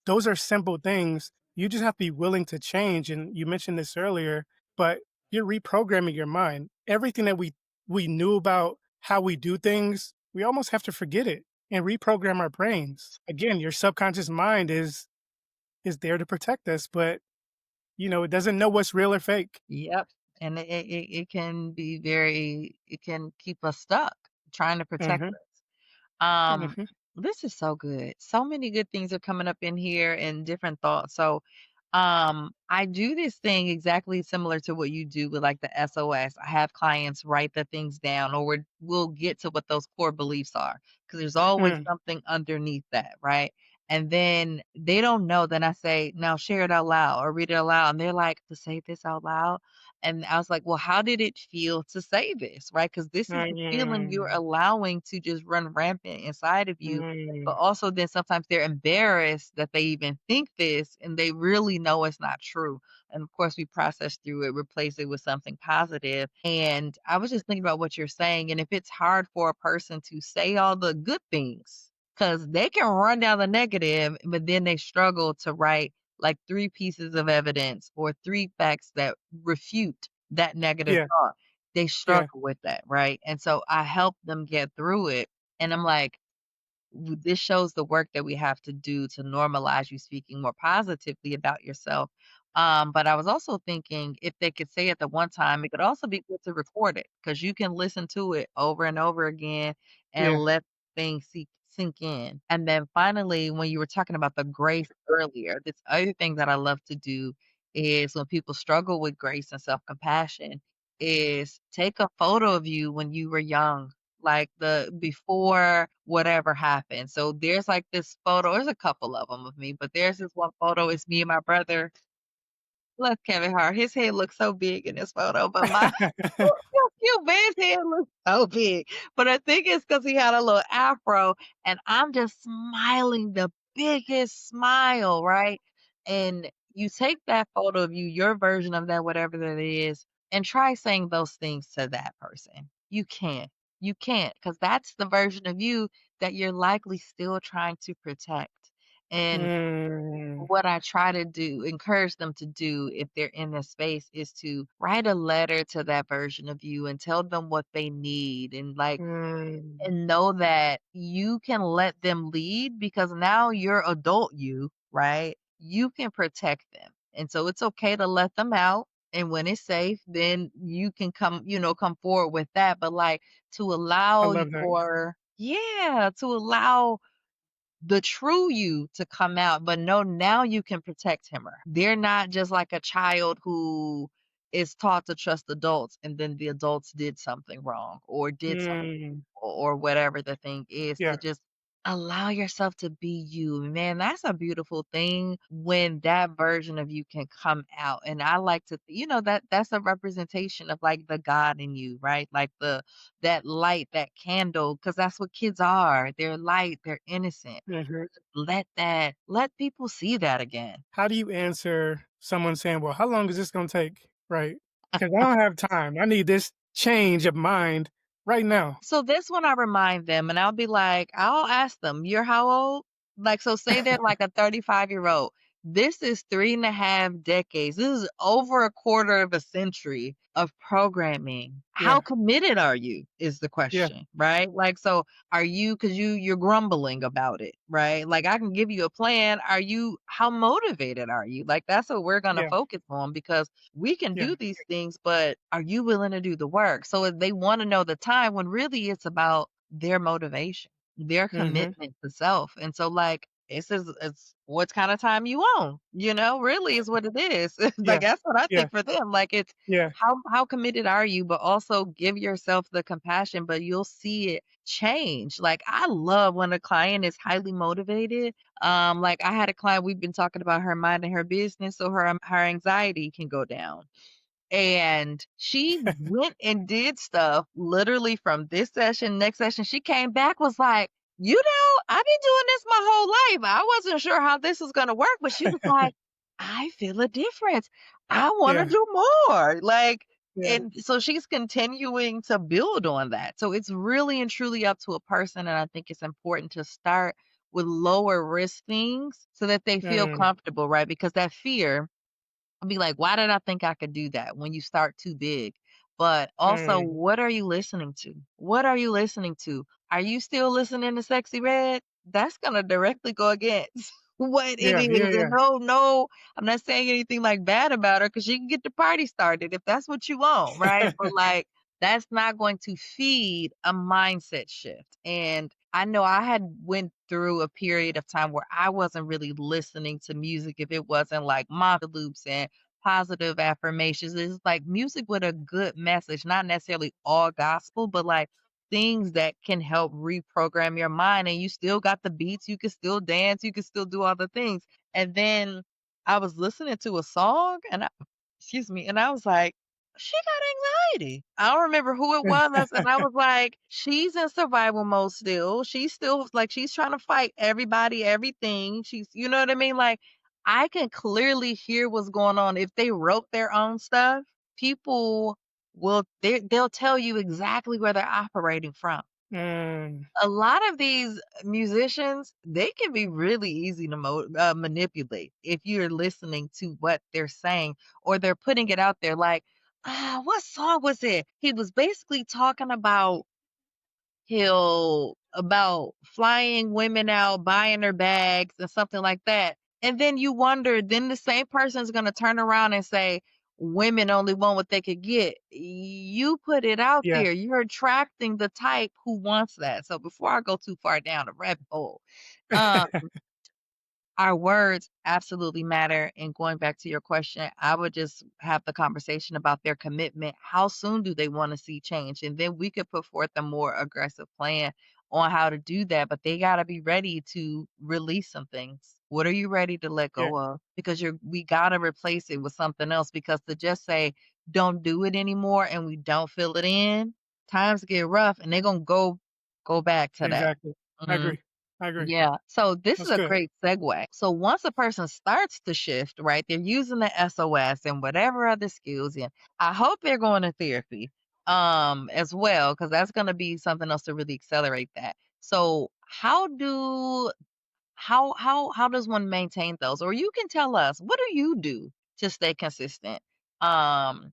those are simple things. You just have to be willing to change. And you mentioned this earlier, but you're reprogramming your mind. Everything that we knew about how we do things, we almost have to forget it and reprogram our brains. Again, your subconscious mind is there to protect us, but it doesn't know what's real or fake.
Yep. And it can be it can keep us stuck trying to protect
Hmm.
us. Um,
Hmm.
this is so good. So many good things are coming up in here and different thoughts. So, I do this thing exactly similar to what you do with like the SOS. I have clients write the things down, or we'll get to what those core beliefs are because there's always
Mm.
something underneath that, right? And then they don't know. Then I say, now share it out loud or read it out loud. And they're like, to say this out loud. And I was like, well, how did it feel to say this? Right? Because this is the feeling you're
Mm.
allowing to just run rampant inside of you. But
Mm.
also, then sometimes they're embarrassed that they even think this and they really know it's not true. And of course, we process through it, replace it with something positive. And I was just thinking about what you're saying. And if it's hard for a person to say all the good things, because they can run down the negative, but then they struggle to write like 3 pieces of evidence or 3 facts that refute that negative
Yeah,
thought. They
yeah,
struggle with that, right? And so I help them get through it. And I'm like, this shows the work that we have to do to normalize you speaking more positively about yourself. But I was also thinking if they could say it the one time, it could also be good to record it because you can listen to it over and over again and
yeah,
let things sink in. And then finally, when you were talking about the grace earlier, this other thing that I love to do is when people struggle with grace and self compassion, is take a photo of you when you were young, like the before whatever happened. So there's like this photo, there's a couple of them of me, but there's this one photo, it's me and my brother. Bless Kevin Hart. His head looks so big in this photo, but my cute man's head looks so big. But I think it's because he had a little afro and I'm just smiling the biggest smile, right? And you take that photo of you, your version of that, whatever that is, and try saying those things to that person. You can't. You can't, because that's the version of you that you're likely still trying to protect. And
Mm,
what I try to do, encourage them to do if they're in this space is to write a letter to that version of you and tell them what they need and like
mm,
and know that you can let them lead because now you're adult you, right? You can protect them. And so it's okay to let them out. And when it's safe, then you can come, come forward with that. But like to
I
allow
love that.
to allow the true you to come out, but no, now you can protect him or her. They're not just like a child who is taught to trust adults and then the adults did something wrong or did something
Mm,
or whatever the thing is to
yeah,
just allow yourself to be you. Man, that's a beautiful thing when that version of you can come out. And I like to, that's a representation of like the God in you, right? Like that light, that candle, because that's what kids are. They're light, they're innocent.
mhm.
Let people see that again.
How do you answer someone saying, "Well, how long is this gonna take?" Right? Because I don't have time. I need this change of mind right now.
So this one I remind them and I'll be like, I'll ask them, "You're how old?" Like, so say they're like a 35-year-old. This is 3.5 decades. This is over a quarter of a century of programming. How
Yeah,
committed are you is the
yeah,
question, right? Like, so are you, because you're grumbling about it, right? Like I can give you a plan. How motivated are you? Like that's what we're gonna
yeah,
focus on because we can
yeah.
do these things, but are you willing to do the work? So if they want to know the time when really it's about their motivation, their
Mhm.
commitment to self. And so like it's what kind of time you on, really is what it is. Like
Yeah,
that's what I
yeah,
think for them. Like it's
yeah.
how committed are you, but also give yourself the compassion, but you'll see it change. Like I love when a client is highly motivated. Like I had a client, we've been talking about her minding her business so her anxiety can go down. And she went and did stuff literally from this session, next session. She came back, was like, I've been doing this my whole life. I wasn't sure how this was going to work, but she was like, I feel a difference. I want to
Yeah,
do more. Like,
yeah,
and so she's continuing to build on that. So it's really and truly up to a person. And I think it's important to start with lower risk things so that they feel
mm,
comfortable, right? Because that fear, I'll be like, why did I think I could do that when you start too big? But also,
mm.
what are you listening to? What are you listening to? Are you still listening to Sexy Red? That's going to directly go against what it
Yeah, yeah,
is. And
yeah,
no, no, I'm not saying anything like bad about her because she can get the party started if that's what you want, right? But like, that's not going to feed a mindset shift. And I know I had went through a period of time where I wasn't really listening to music if it wasn't like mantra loops and positive affirmations. It's like music with a good message, not necessarily all gospel, but like things that can help reprogram your mind. And you still got the beats, you can still dance, you can still do all the things. And then I was listening to a song excuse me, and I was like, she got anxiety. I don't remember who it was, and I was like, she's in survival mode still. She's still like she's trying to fight everybody, everything. She's, you know what I mean? Like I can clearly hear what's going on. If they wrote their own stuff, people they'll tell you exactly where they're operating from.
mm.
A lot of these musicians, they can be really easy to manipulate if you're listening to what they're saying or they're putting it out there. Like, what song was it? He was basically talking about flying women out, buying their bags and something like that. And then you wonder, then the same person's going to turn around and say, women only want what they could get. You put it out
Yeah,
there. You're attracting the type who wants that. So before I go too far down the rabbit hole, um, our words absolutely matter. And going back to your question, I would just have the conversation about their commitment. How soon do they want to see change? And then we could put forth a more aggressive plan on how to do that. But they got to be ready to release some things. What are you ready to let
yeah,
go of? Because we got to replace it with something else. Because to just say, don't do it anymore and we don't fill it in, times get rough and they're going to go back to that.
exactly. I
Mhm.
agree. I agree.
Yeah. So this is
That's
a
good.
great segue. So once a person starts to shift, right, they're using the SOS and whatever other skills, and I hope they're going to therapy as well, because that's going to be something else to really accelerate that. So how does one maintain those? Or you can tell us, what do you do to stay consistent um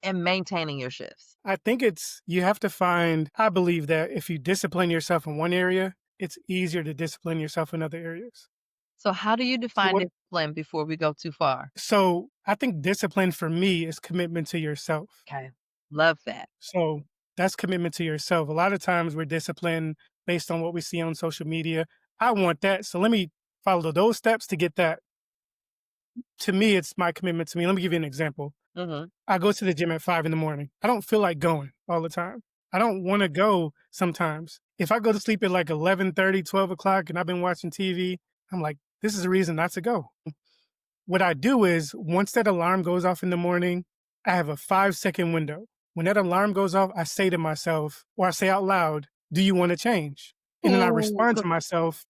in maintaining your shifts?
I think it's you have to find I believe that if you discipline yourself in one area, it's easier to discipline yourself in other areas.
So how do you
So
define
what
discipline before we go too far?
so I think discipline for me is commitment to yourself.
Okay. Love that.
So that's commitment to yourself. A lot of times we're disciplined based on what we see on social media. I want that. So let me follow those steps to get that. To me, it's my commitment to me. Let me give you an example.
Mhm.
I go to the gym at 5 in the morning. I don't feel like going all the time. I don't want to go sometimes. If I go to sleep at like 11:30, 12 o'clock, and I've been watching TV, I'm like, this is a reason not to go. What I do is once that alarm goes off in the morning, I have a 5-second window. When that alarm goes off, I say to myself, or I say out loud, do you want to change? And then I
Ooh,
respond to myself,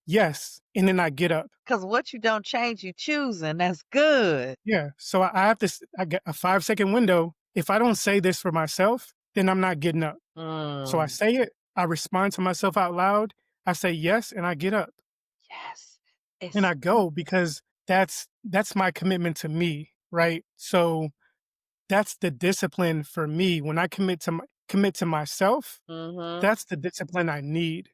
yes. And then I get up.
cause what you don't change, you choosing. That's good.
Yeah. So I have this, I get a 5-second window. If I don't say this for myself, then I'm not getting up. So I
Mm,
say it, I respond to myself out loud, I say yes, and I get up
yes.
and
It's
I go because that's my commitment to me, right? So that's the discipline for me. When I commit to myself,
mhm,
that's the discipline I need.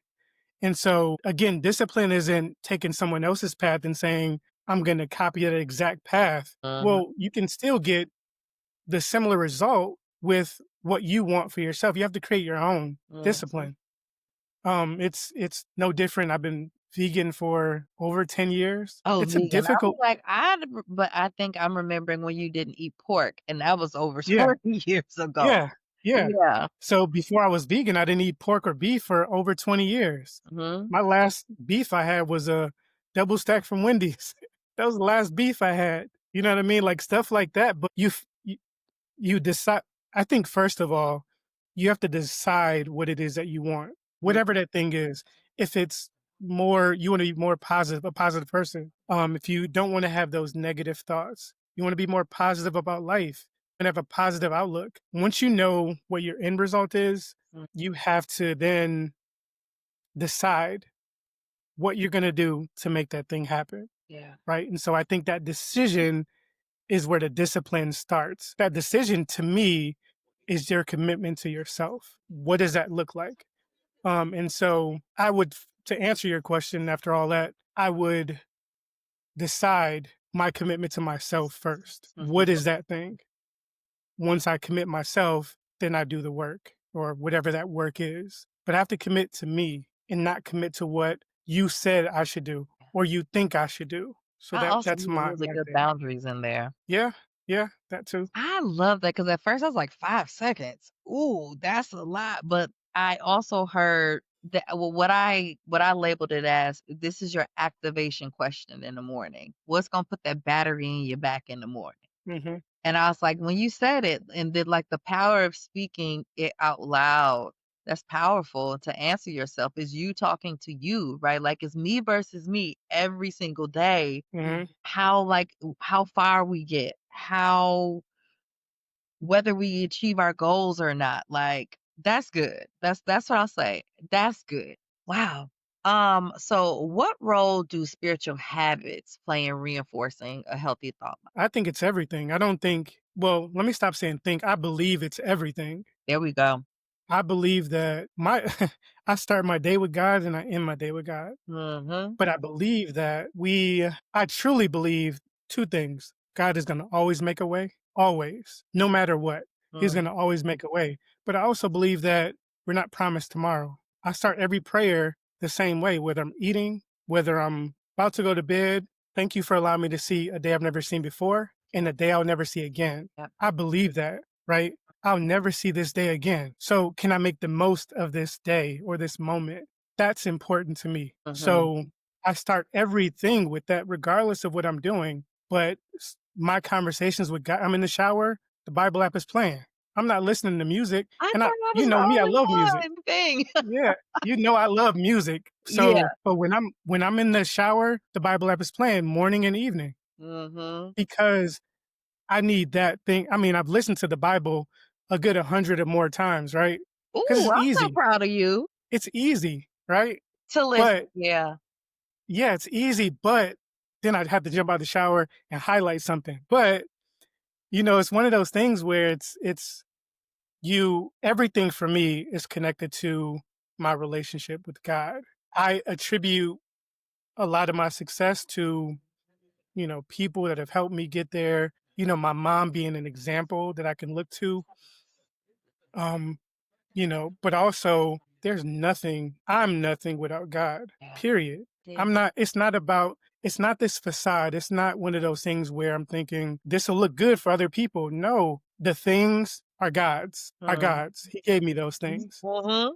And so again, discipline isn't taking someone else's path and saying, I'm gonna copy that exact path.
mhm,
Well, you can still get the similar result with what you want for yourself. You have to create your own
mhm.
discipline. It's no different. I've been vegan for over 10 years.
Oh,
It's a
vegan. I was
difficult
like, but I think I'm remembering when you didn't eat pork, and that was over
yeah,
20 years ago.
yeah, yeah.
Yeah.
So before I was vegan, I didn't eat pork or beef for over 20 years.
Mhm,
My last beef I had was a double stack from Wendy's. That was the last beef I had. You know what I mean? Like stuff like that. But you decide I think first of all, you have to decide what it is that you want.
mm,
Whatever that thing is. If it's more you want to be more positive, a positive person. If you don't want to have those negative thoughts, you want to be more positive about life and have a positive outlook. Once you know what your end result is,
mm,
you have to then decide what you're going to do to make that thing happen.
yeah.
Right. And so I think that decision is where the discipline starts. That decision to me is your commitment to yourself. What does that look like? And so I would, to answer your question after all that, I would decide my commitment to myself first. What
Mhm.
is that thing? Once I commit myself, then I do the work or whatever that work is. But I have to commit to me and not commit to what you said I should do or you think I should do. So
I
that
also
that's
need really
my
good
thing.
boundaries in there.
Yeah, yeah, that too.
I love that because at first I was like 5 seconds. Ooh, that's a lot. But I also heard that well, what I labeled it as this is your activation question in the morning. What's gonna put that battery in your back in the morning?
Hmm.
And I was like, when you said it and did like the power of speaking it out loud, that's powerful to answer yourself is you talking to you, right? Like it's me versus me every single day.
Hmm.
How like how far we get, how whether we achieve our goals or not, like, that's good. That's what I'll say. That's good. Wow. So what role do spiritual habits play in reinforcing a healthy thought life?
I think it's everything. I don't think, well, let me stop saying think. I believe it's everything.
There we go.
I believe that my, I start my day with God and I end my day with God.
Mhm.
But I believe that I truly believe two things. God is going to always make a way, always, no matter what. He's going
Mhm.
to always make a way. But I also believe that we're not promised tomorrow. I start every prayer the same way, whether I'm eating, whether I'm about to go to bed. Thank you for allowing me to see a day I've never seen before and a day I'll never see again.
Yep.
I believe that, right? I'll never see this day again. So, can I make the most of this day or this moment? That's important to me.
Mhm.
So, I start everything with that, regardless of what I'm doing. But my conversations with God, I'm in the shower, the Bible app is playing. I'm not listening to music,
I
and
thought I
you
was
know me, I love music.
the only one thing.
Yeah, you know I love music.
Yeah.
So, but when I'm in the shower, the Bible app is playing morning and evening
Mhm.
because I need that thing. I mean, I've listened to the Bible a good 100 or more times, right? Because
Ooh,
it's
I'm so
easy.
proud of you
It's easy, right?
to listen.
But
Yeah.
yeah, it's easy, but then I'd have to jump out the shower and highlight something. But, it's one of those things where it's you everything for me is connected to my relationship with God. I attribute a lot of my success to, people that have helped me get there. My mom being an example that I can look to. Um, but also I'm nothing without God.
Yeah.
Period.
Yeah.
It's not this facade. It's not one of those things where I'm thinking this will look good for other people. No, the things are God's. Are
Mhm.
God's. He gave me those things.
Mhm.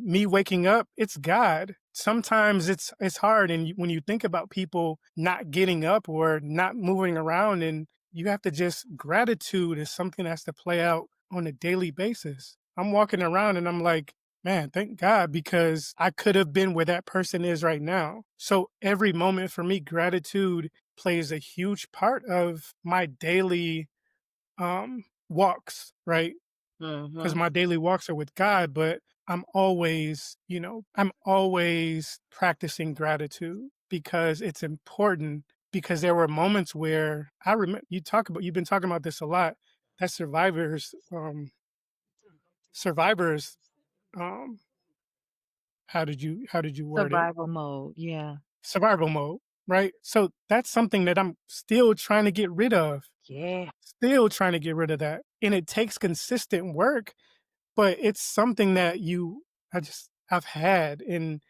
Me waking up, it's God. Sometimes it's hard, and when you think about people not getting up or not moving around, and you have to just gratitude is something that has to play out on a daily basis. I'm walking around and I'm like, man, thank God because I could have been where that person is right now. So every moment for me, gratitude plays a huge part of my daily walks, right? Because
Mhm.
my daily walks are with God, but I'm always practicing gratitude because it's important. Because there were moments where I remember you've been talking about this a lot. That survivors, um, how did you word it?
Survival mode. Yeah.
Survival mode, right? So that's something that I'm still trying to get rid of.
Yeah.
Still trying to get rid of that, and it takes consistent work. But it's something that I've had, and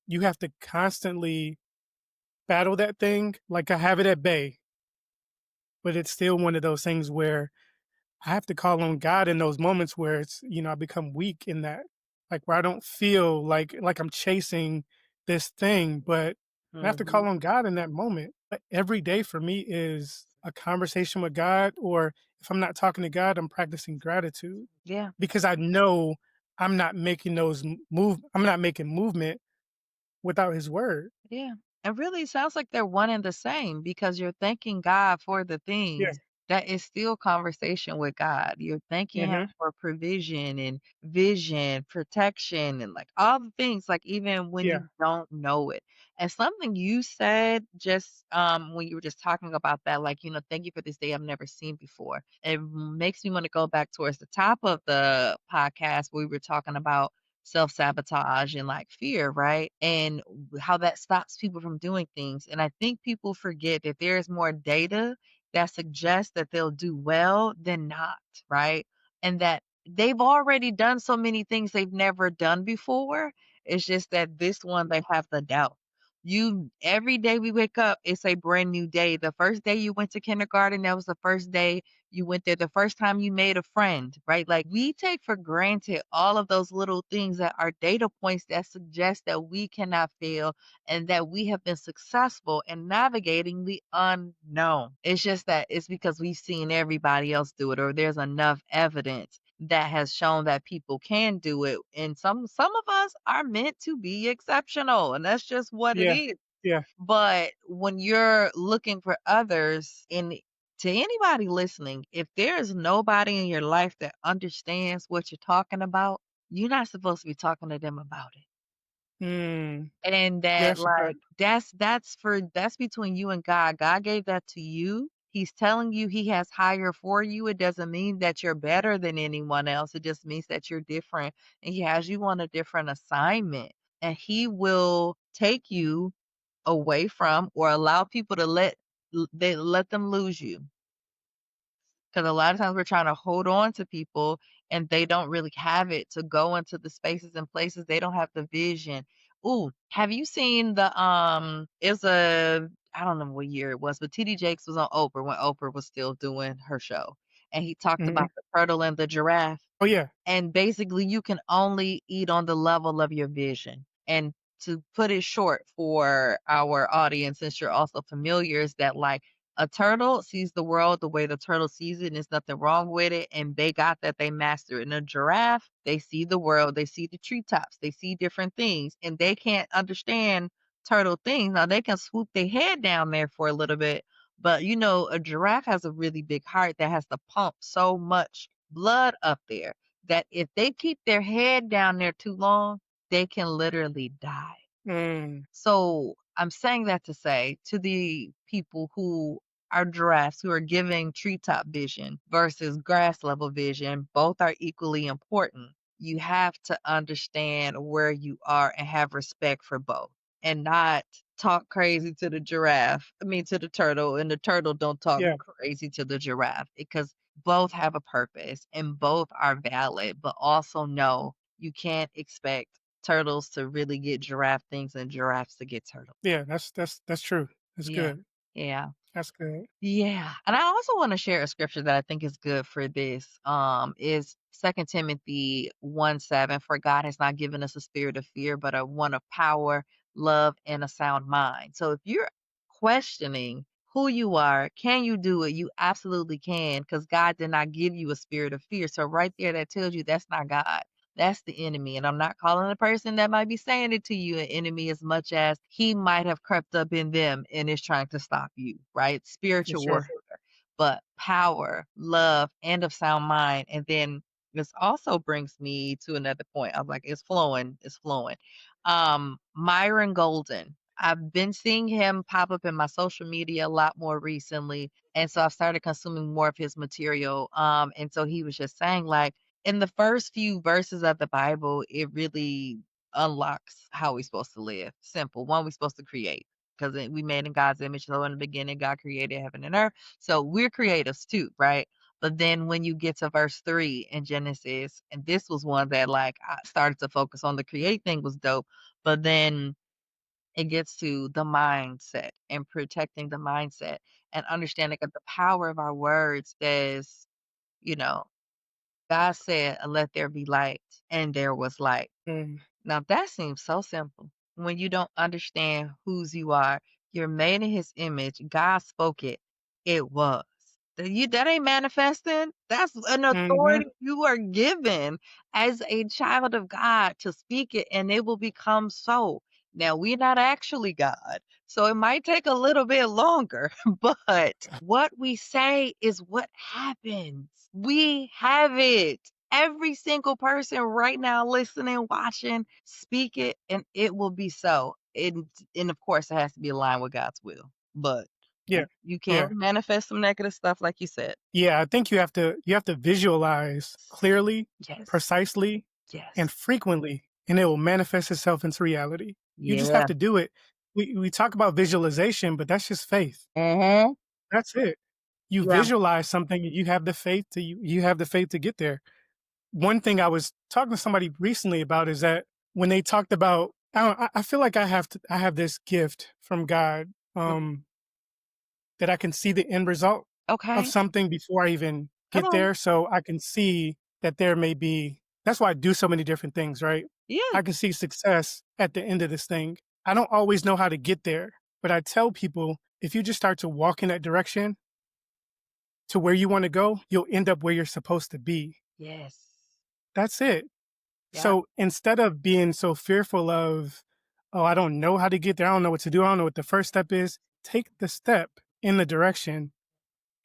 you have to constantly battle that thing. Like I have it at bay, but it's still one of those things where I have to call on God in those moments where I become weak in that, like where I don't feel like I'm chasing this thing, but I have to
Mhm.
call on God in that moment. But every day for me is a conversation with God, or if I'm not talking to God, I'm practicing gratitude
Yeah.
because I know I'm not making movement without His word.
Yeah. And really, it sounds like they're one and the same because you're thanking God for the
Yeah.
things that is still conversation with God. You're thanking Him
Hmm.
for provision and vision, protection, and like all the things, like even when
Yeah.
you don't know it. And something you said just when you were just talking about that, like, thank you for this day I've never seen before. It makes me want to go back towards the top of the podcast where we were talking about self-sabotage and like fear, right? And how that stops people from doing things. And I think people forget that there's more data that suggests that they'll do well than not, right? And that they've already done so many things they've never done before. It's just that this one they have the doubt. You every day we wake up, it's a brand new day. The first day you went to kindergarten, that was the first day you went there, the first time you made a friend, right? Like we take for granted all of those little things that are data points that suggest that we cannot fail and that we have been successful in navigating the unknown. It's just that it's because we've seen everybody else do it, or there's enough evidence that has shown that people can do it. And some of us are meant to be exceptional, and that's just what it
Yeah.
is.
Yeah.
But when you're looking for others, and to anybody listening, if there's nobody in your life that understands what you're talking about, you're not supposed to be talking to them about it.
Mm,
And that
that's a fact.
like that's between you and God. God gave that to you. He's telling you he has higher for you. It doesn't mean that you're better than anyone else. It just means that you're different and he has you on a different assignment. And he will take you away from or allow people to let them lose you. Because a lot of times we're trying to hold on to people and they don't really have it to go into the spaces and places. They don't have the vision. Ooh, have you seen it's I don't know what year it was, but TD Jakes was on Oprah when Oprah was still doing her show. And he talked
Mhm.
about the turtle and the giraffe.
Oh, yeah.
And basically, you can only eat on the level of your vision. And to put it short for our audience, since you're also familiar, is that like A turtle sees the world the way the turtle sees it, and there's nothing wrong with it, and they got that, they master it. And a giraffe, they see the world, they see the treetops, they see different things, and they can't understand turtle things. Now they can swoop their head down there for a little bit, but a giraffe has a really big heart that has to pump so much blood up there that if they keep their head down there too long, they can literally die.
Mm,
So I'm saying that to say to the people who are giraffes who are giving treetop vision versus grass level vision, both are equally important. You have to understand where you are and have respect for both and not talk crazy to the giraffe. I mean, to the turtle, and the turtle don't talk
yeah,
crazy to the giraffe because both have a purpose and both are valid, but also know you can't expect turtles to really get giraffe things and giraffes to get turtle.
yeah, that's true. That's
Yeah.
good.
Yeah.
That's good.
Yeah. And I also want to share a scripture that I think is good for this. Is Second Timothy 1:7. For God has not given us a spirit of fear, but a one of power, love, and a sound mind. So if you're questioning who you are, can you do it? You absolutely can, because God did not give you a spirit of fear. So right there, that tells you that's not God. That's the enemy. And I'm not calling the person that might be saying it to you an enemy as much as he might have crept up in them and is trying to stop you, right?
For
Spiritual
sure.
warfare, but power, love, and of sound mind. And then this also brings me to another point. I'm like, it's flowing, it's flowing. Myron Golden. I've been seeing him pop up in my social media a lot more recently. And so I've started consuming more of his material. And so he was just saying, like, in the first few verses of the Bible, it really unlocks how we're supposed to live. Simple. One, we're supposed to create because we made in God's image. So in the beginning, God created heaven and earth. So we're creatives too, right? But then when you get to verse 3 in Genesis, and this was one that like I started to focus on, the create thing was dope. But then it gets to the mindset and protecting the mindset and understanding that the power of our words is, you know, God said, "Let there be light," and there was light.
Mm,
Now that seems so simple when you don't understand whose you are. You're made in his image. God spoke it. It was. That ain't manifesting. That's an
mhm,
authority you are given as a child of God to speak it and it will become so. Now we're not actually God. So it might take a little bit longer, but what we say is what happens. We have it. Every single person right now listening, watching, speak it, and it will be so. And of course, it has to be aligned with God's will. But
yeah,
you can
yeah.
manifest some negative stuff, like you said.
Yeah, I think you have to visualize clearly,
Yes.
precisely, and
Yes.
frequently, and it will manifest itself into reality. You just have
Yeah.
to do it. We talk about visualization, but that's just faith.
Mhm.
That's it. You
Yeah.
visualize something, you have the faith to you have the faith to get there. One thing I was talking to somebody recently about is that when they talked about I feel like I have this gift from God,
Mhm.
that I can see the end result of
Okay.
something before I even
Come
get
on.
there. So I can see that there may be, that's why I do so many different things, right?
Yeah.
I can see success at the end of this thing. I don't always know how to get there, but I tell people if you just start to walk in that direction to where you want to go, you'll end up where you're supposed to be.
Yes.
That's it.
Yep.
So instead of being so fearful of, oh, I don't know how to get there, I don't know what to do, I don't know what the first step is, take the step in the direction.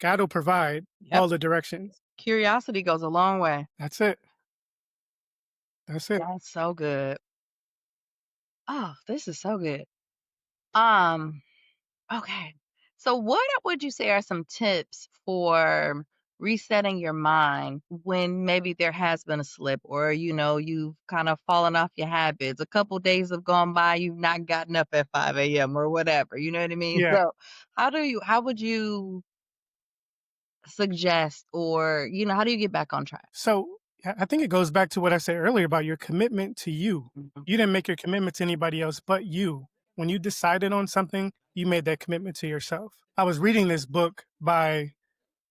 God will provide
Yep.
all the directions.
Curiosity goes a long way.
That's it. That's it.
That's so good. Oh, this is so good. Um, Okay. So what would you say are some tips for resetting your mind when maybe there has been a slip or you've kind of fallen off your habits. A couple days have gone by, you've not gotten up at 5 a.m. or whatever, you know what I mean?
Yeah.
So how would you suggest or how do you get back on track?
So I think it goes back to what I said earlier about your commitment to you.
Mhm.
You didn't make your commitment to anybody else but you. When you decided on something, you made that commitment to yourself. I was reading this book by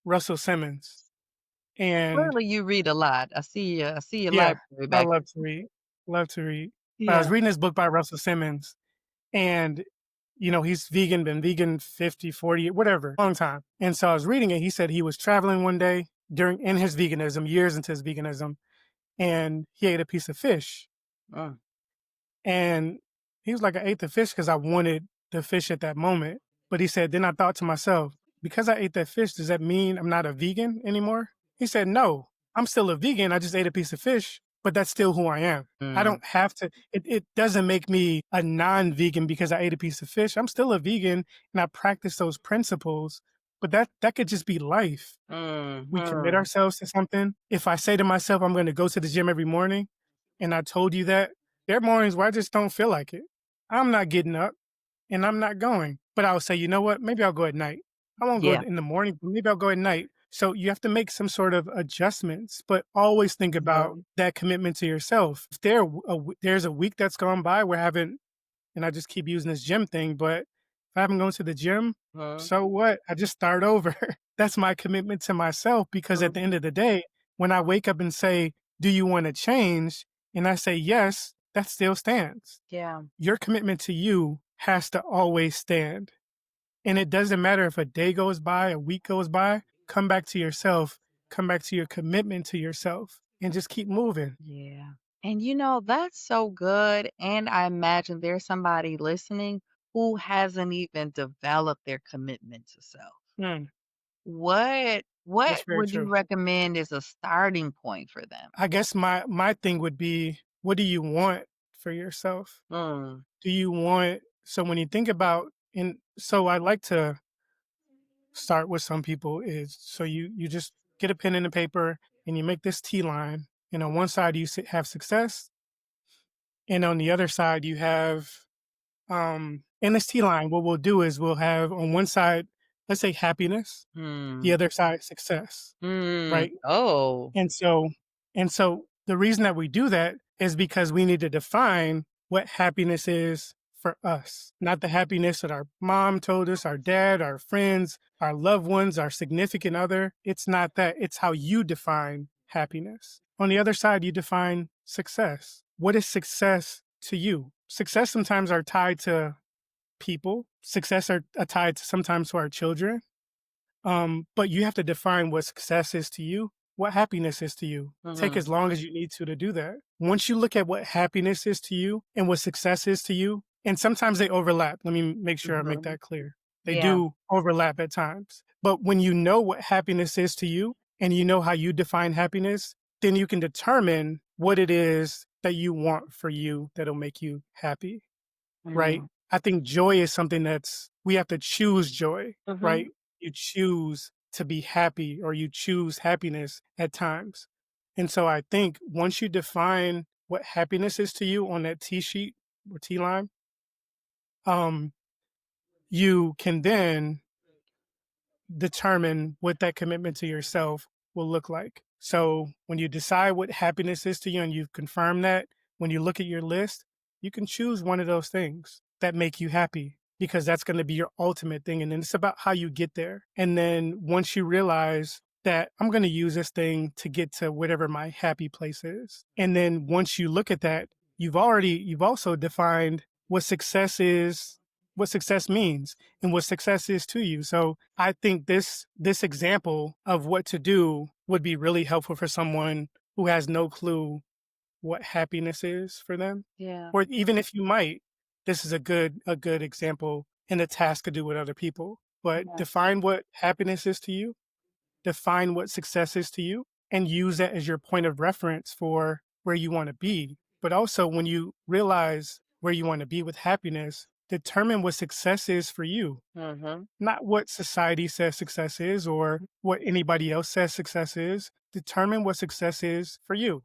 Russell Simmons, and
Clearly you read a lot. I see your
yeah,
library
I
back.
love to read. Love to read. But I was
Yeah.
reading this book by Russell Simmons, and he's vegan, been vegan 50, 40, whatever, long time. And so I was reading it. He said he was traveling one day during in his veganism, years into his veganism, and he ate a piece of fish.
Mm,
And he was like, I ate the fish because I wanted the fish at that moment. But he said, then I thought to myself, because I ate that fish, does that mean I'm not a vegan anymore? He said, no, I'm still a vegan. I just ate a piece of fish, but that's still who I am. I
mm,
don't have to, it doesn't make me a non vegan because I ate a piece of fish. I'm still a vegan and I practice those principles, but that could just be life. We commit
mhm.
ourselves to something. If I say to myself, I'm going to go to the gym every morning, and I told you that, there are mornings where I just don't feel like it. I'm not getting up and I'm not going. But I'll say, you know what? Maybe I'll go at night. I won't go
Yeah.
in the morning, but maybe I'll go at night. So you have to make some sort of adjustments, but always think about
Mhm,
that commitment to yourself. If there's a week that's gone by where I haven't, and I just keep using this gym thing, but if I haven't gone to the gym,
mhm,
so what? I just start over. That's my commitment to myself because at the
mhm.
end of the day, when I wake up and say, do you want to change? And I say yes, that still stands.
Yeah.
Your commitment to you has to always stand. And it doesn't matter if a day goes by, a week goes by, come back to yourself, come back to your commitment to yourself, and just keep moving.
Yeah. And that's so good. And I imagine there's somebody listening who hasn't even developed their commitment to self.
Mm,
What
that's very
would you
true.
recommend as a starting point for them?
I guess my thing would be, what do you want for yourself?
Mm,
Do you want, so when you think about, and so I like to start with some people is, so you just get a pen and a paper and you make this T line, and on one side have success, and on the other side you have, in this T line, what we'll do is we'll have on one side, let's say happiness, the
mm,
other side success,
mm.
right?
Oh,
And so the reason that we do that is because we need to define what happiness is for us, not the happiness that our mom told us, our dad, our friends, our loved ones, our significant other. It's not that. It's how you define happiness. On the other side, you define success. What is success to you? Success sometimes are tied to people. Success are tied to sometimes to our children, but you have to define what success is to you, what happiness is to you. Take as
mhm,
long as you need to do that. Once you look at what happiness is to you and what success is to you, and sometimes they overlap. Let me make sure I make
mhm.
that clear. They
Yeah.
do overlap at times. But when you know what happiness is to you and you know how you define happiness, then you can determine what it is that you want for you that'll make you happy, right?
Mm,
I think joy is something we have to choose joy,
mhm.
right? You choose to be happy or you choose happiness at times. And so I think once you define what happiness is to you on that T sheet or T line, um, you can then determine what that commitment to yourself will look like. So when you decide what happiness is to you and you confirm that, when you look at your list, you can choose one of those things that make you happy because that's going to be your ultimate thing. And then it's about how you get there. And then once you realize that I'm going to use this thing to get to whatever my happy place is. And then once you look at that, you've also defined what success is, what success means and what success is to you. So I think this example of what to do would be really helpful for someone who has no clue what happiness is for them.
Yeah.
Or even if you might, this is a good example and a task to do with other people. But
Yeah.
define what happiness is to you, define what success is to you, and use that as your point of reference for where you want to be. But also, when you realize where you want to be with happiness, determine what success is for you,
Mhm.
not what society says success is or what anybody else says success is. Determine what success is for you.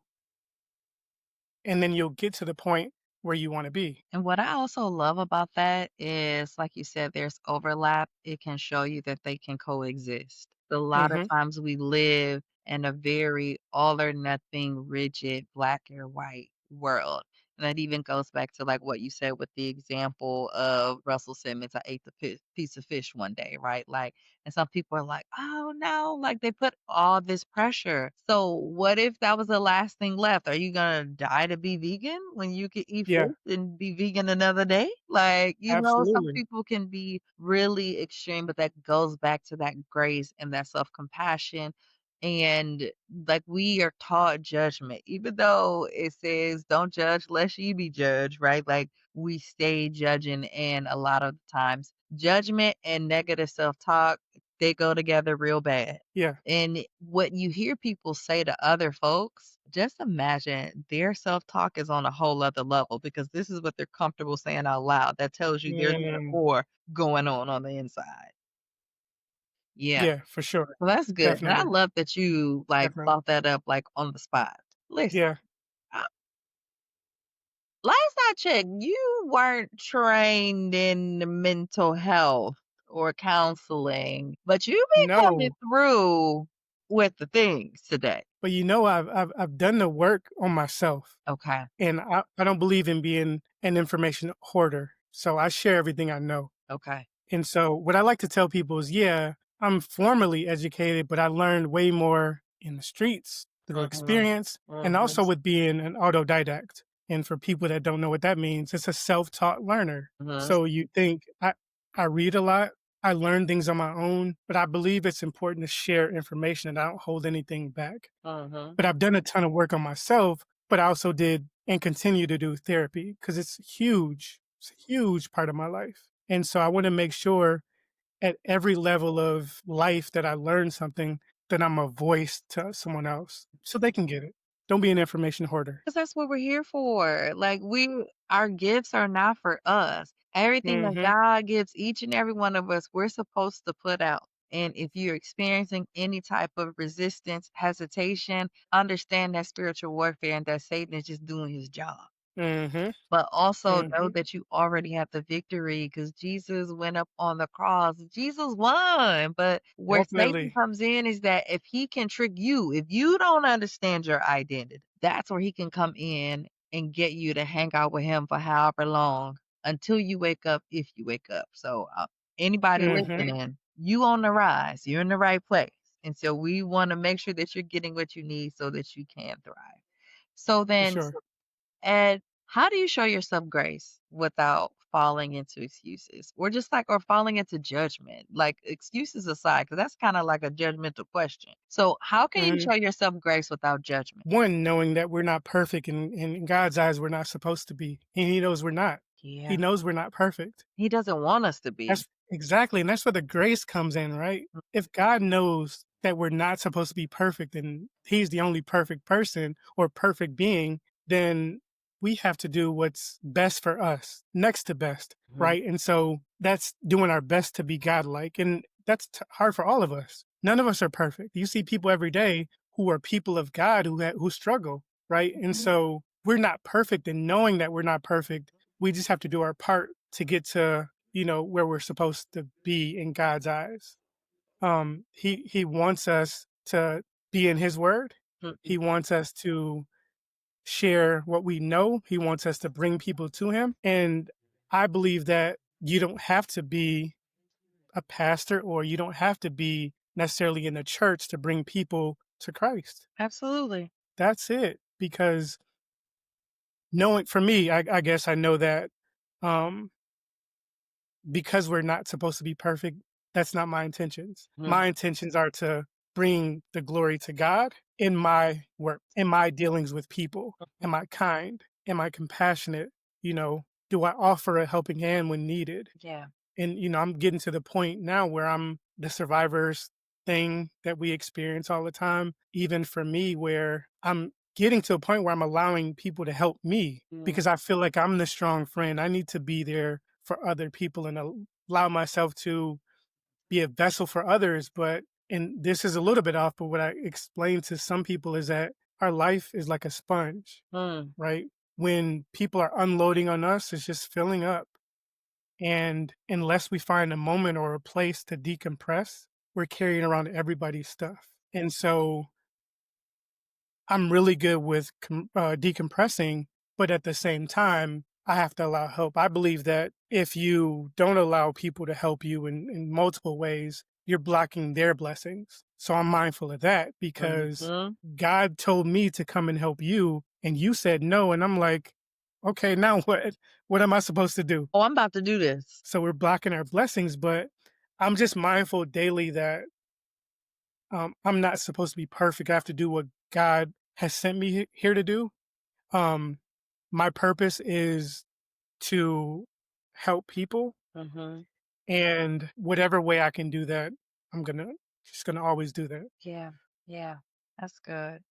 And then you'll get to the point where you want to be.
And what I also love about that is, like you said, there's overlap. It can show you that they can coexist. A lot of
Hmm.
times we live in a very all or nothing, rigid, black or white world. And that even goes back to like what you said with the example of Russell Simmons. I ate the piece of fish one day, right? Like, and some people are like, oh no, like they put all this pressure. So, what if that was the last thing left? Are you going to die to be vegan when you could eat
Yeah,
fish and be vegan another day? Like, some
absolutely.
people can be really extreme, but that goes back to that grace and that self compassion and like we are taught judgment, even though it says don't judge lest ye be judged, right? Like we stay judging, and a lot of times judgment and negative self talk they go together real bad.
Yeah,
And what you hear people say to other folks, just imagine their self talk is on a whole other level because this is what they're comfortable saying out loud. That tells you there's not a
mm,
war going on the inside. Yeah.
yeah, for sure,
Well, that's good, and I
definitely,
love that you, like,
definitely.
brought that up, like, on the spot. Listen,
Yeah,
uh, last I checked, you weren't trained in mental health or counseling, but you been coming
no,
through with the things today.
but I've done the work on myself,
Okay,
and I don't believe in being an information hoarder, so I share everything I know.
okay.
And so what I like to tell people is, yeah, I'm formally educated, but I learned way more in the streets through
Mhm,
experience and
mhm,
also with being an autodidact. And for people that don't know what that means, it's a self-taught learner.
mhm,
So you think I read a lot, I learn things on my own, but I believe it's important to share information and I don't hold anything back.
mhm.
But I've done a ton of work on myself, but I also did and continue to do therapy because it's huge. It's a huge part of my life. And so I want to make sure at every level of life that I learn something, that I'm a voice to someone else so they can get it. Don't be an information hoarder.
'Cause that's what we're here for. Like, our gifts are not for us. Everything that
Mhm.
God gives each and every one of us, we're supposed to put out. And if you're experiencing any type of resistance, hesitation, understand that spiritual warfare and that Satan is just doing his job.
Mhm.
But also know
Mhm.
that you already have the victory because Jesus went up on the cross. Jesus won. But where Satan
Definitely.
comes in is that if he can trick you, if you don't understand your identity, that's where he can come in and get you to hang out with him for however long until you wake up, if you wake up. So, anybody
Mhm.
listening, you on the rise, you're in the right place. And so we want to make sure that you're getting what you need so that you can thrive. So
For
then,
sure.
and how do you show yourself grace without falling into excuses or falling into judgment? Like excuses aside, because that's kind of like a judgmental question. So, how can you
Mhm.
show yourself grace without judgment?
One, knowing that we're not perfect and in God's eyes, we're not supposed to be. And he knows we're not. He
Yeah.
knows we're not perfect.
He doesn't want us to be.
That's exactly, and that's where the grace comes in, right? If God knows that we're not supposed to be perfect and he's the only perfect person or perfect being, then we have to do what's best for us, next to best,
Mhm,
right? And so that's doing our best to be godlike, and that's hard for all of us. None of us are perfect. You see people every day who are people of God who struggle, right? And
mhm,
so we're not perfect, and knowing that we're not perfect, we just have to do our part to get to where we're supposed to be in God's eyes. He wants us to be in his word.
mhm.
He wants us to share what we know. He wants us to bring people to him. And I believe that you don't have to be a pastor or you don't have to be necessarily in the church to bring people to Christ.
Absolutely.
That's it. Because knowing for me, I guess I know that um because we're not supposed to be perfect, that's not my intentions.
Mhm,
My intentions are to bring the glory to God in my work, in my dealings with people.
mhm.
Am I kind? Am I compassionate? Do I offer a helping hand when needed?
Yeah.
And, I'm getting to the point now where I'm the survivors thing that we experience all the time, even for me, where I'm getting to a point where I'm allowing people to help me
Mhm,
because I feel like I'm the strong friend. I need to be there for other people and allow myself to be a vessel for others. And this is a little bit off, but what I explain to some people is that our life is like a sponge,
mm,
right? When people are unloading on us, it's just filling up. And unless we find a moment or a place to decompress, we're carrying around everybody's stuff. And so I'm really good with decompressing, but at the same time, I have to allow help. I believe that if you don't allow people to help you in multiple ways, you're blocking their blessings. So I'm mindful of that because
Mhm.
God told me to come and help you, and you said no. And I'm like, okay, now what? What am I supposed to do?
Oh, I'm about to do this.
So we're blocking our blessings, but I'm just mindful daily that I'm not supposed to be perfect. I have to do what God has sent me here to do. Um, my purpose is to help people,
Mhm.
and whatever way I can do that, I'm gonna always do that.
Yeah. Yeah. That's good.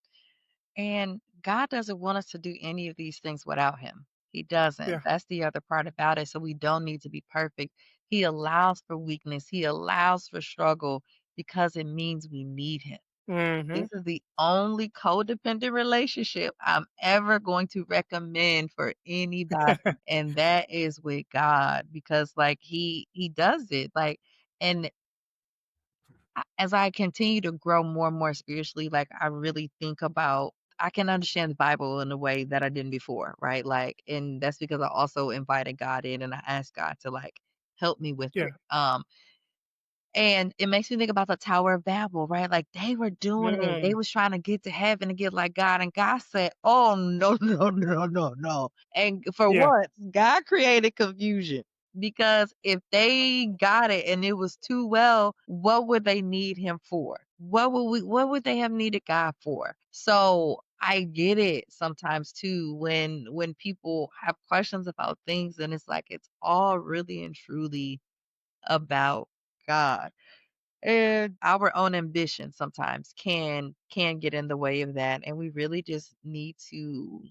And God doesn't want us to do any of these things without him. He doesn't.
Yeah.
That's the other part about it. So we don't need to be perfect. He allows for weakness. He allows for struggle because it means we need him.
Mhm.
This is the only codependent relationship I'm ever going to recommend for anybody, and that is with God because like he does it. Like and as I continue to grow more and more spiritually, like I really think about I can understand the Bible in a way that I didn't before, right? Like and that's because I also invited God in and I asked God to like help me with
Yeah.
it. And it makes me think about the Tower of Babel, right? Like they were doing it. They
Mm.
was trying to get to heaven and get like God. And God said, oh no, no, no, no, no. And for
Yeah.
once, God created confusion. Because if they got it and it was too well, what would they need him for? What would they have needed God for? So I get it sometimes too when people have questions about things and it's like it's all really and truly about God. And our own ambition sometimes can get in the way of that, and we really just need to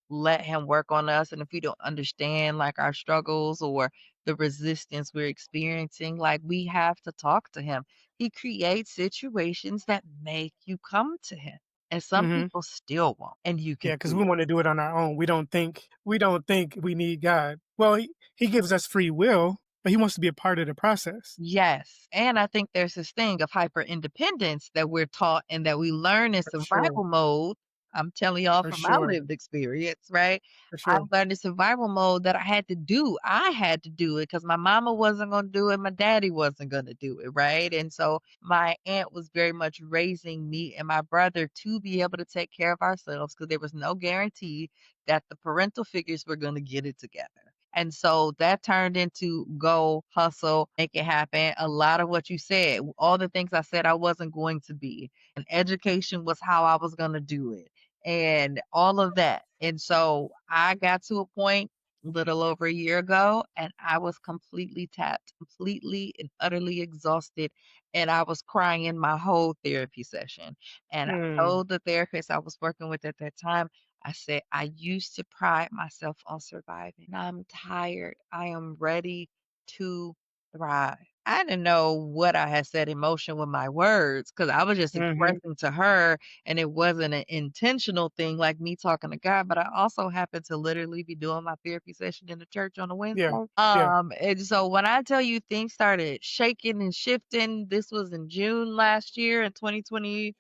let him work on us, and if we don't understand, like, our struggles or the resistance we're experiencing, like, we have to talk to him. He creates situations that make you come to him, and some
Mhm.
people still won't, and you can
Yeah, because
see
we
it.
wanna do it on our own. We don't think we need God. Well, he gives us free will, but he wants to be a part of the process.
Yes, and I think there's this thing of hyper independence that we're taught and that we learn in
For sure.
survival mode. I'm telling y'all
For
from my
sure.
lived experience, right?
For
I've
sure.
learned in survival mode that I had to do. I had to do it because my mama wasn't going to do it. My daddy wasn't going to do it, right? And so my aunt was very much raising me and my brother to be able to take care of ourselves because there was no guarantee that the parental figures were going to get it together. And so that turned into go hustle, make it happen. A lot of what you said, all the things I said I wasn't going to be, and education was how I was going to do it, and all of that. And so I got to a point a little over a year ago, and I was completely tapped, completely and utterly exhausted. And I was crying in my whole therapy session. And I
Mm.
told the therapist I was working with at that time, I said, I used to pride myself on surviving. I'm tired. I am ready to thrive. I didn't know what I had set in motion with my words because I was just
Mhm.
expressing to her, and it wasn't an intentional thing like me talking to God. But I also happened to literally be doing my therapy session in the church on a
Yeah.
Wednesday.
Yeah.
And so when I tell you things started shaking and shifting, this was in June last year in 2024.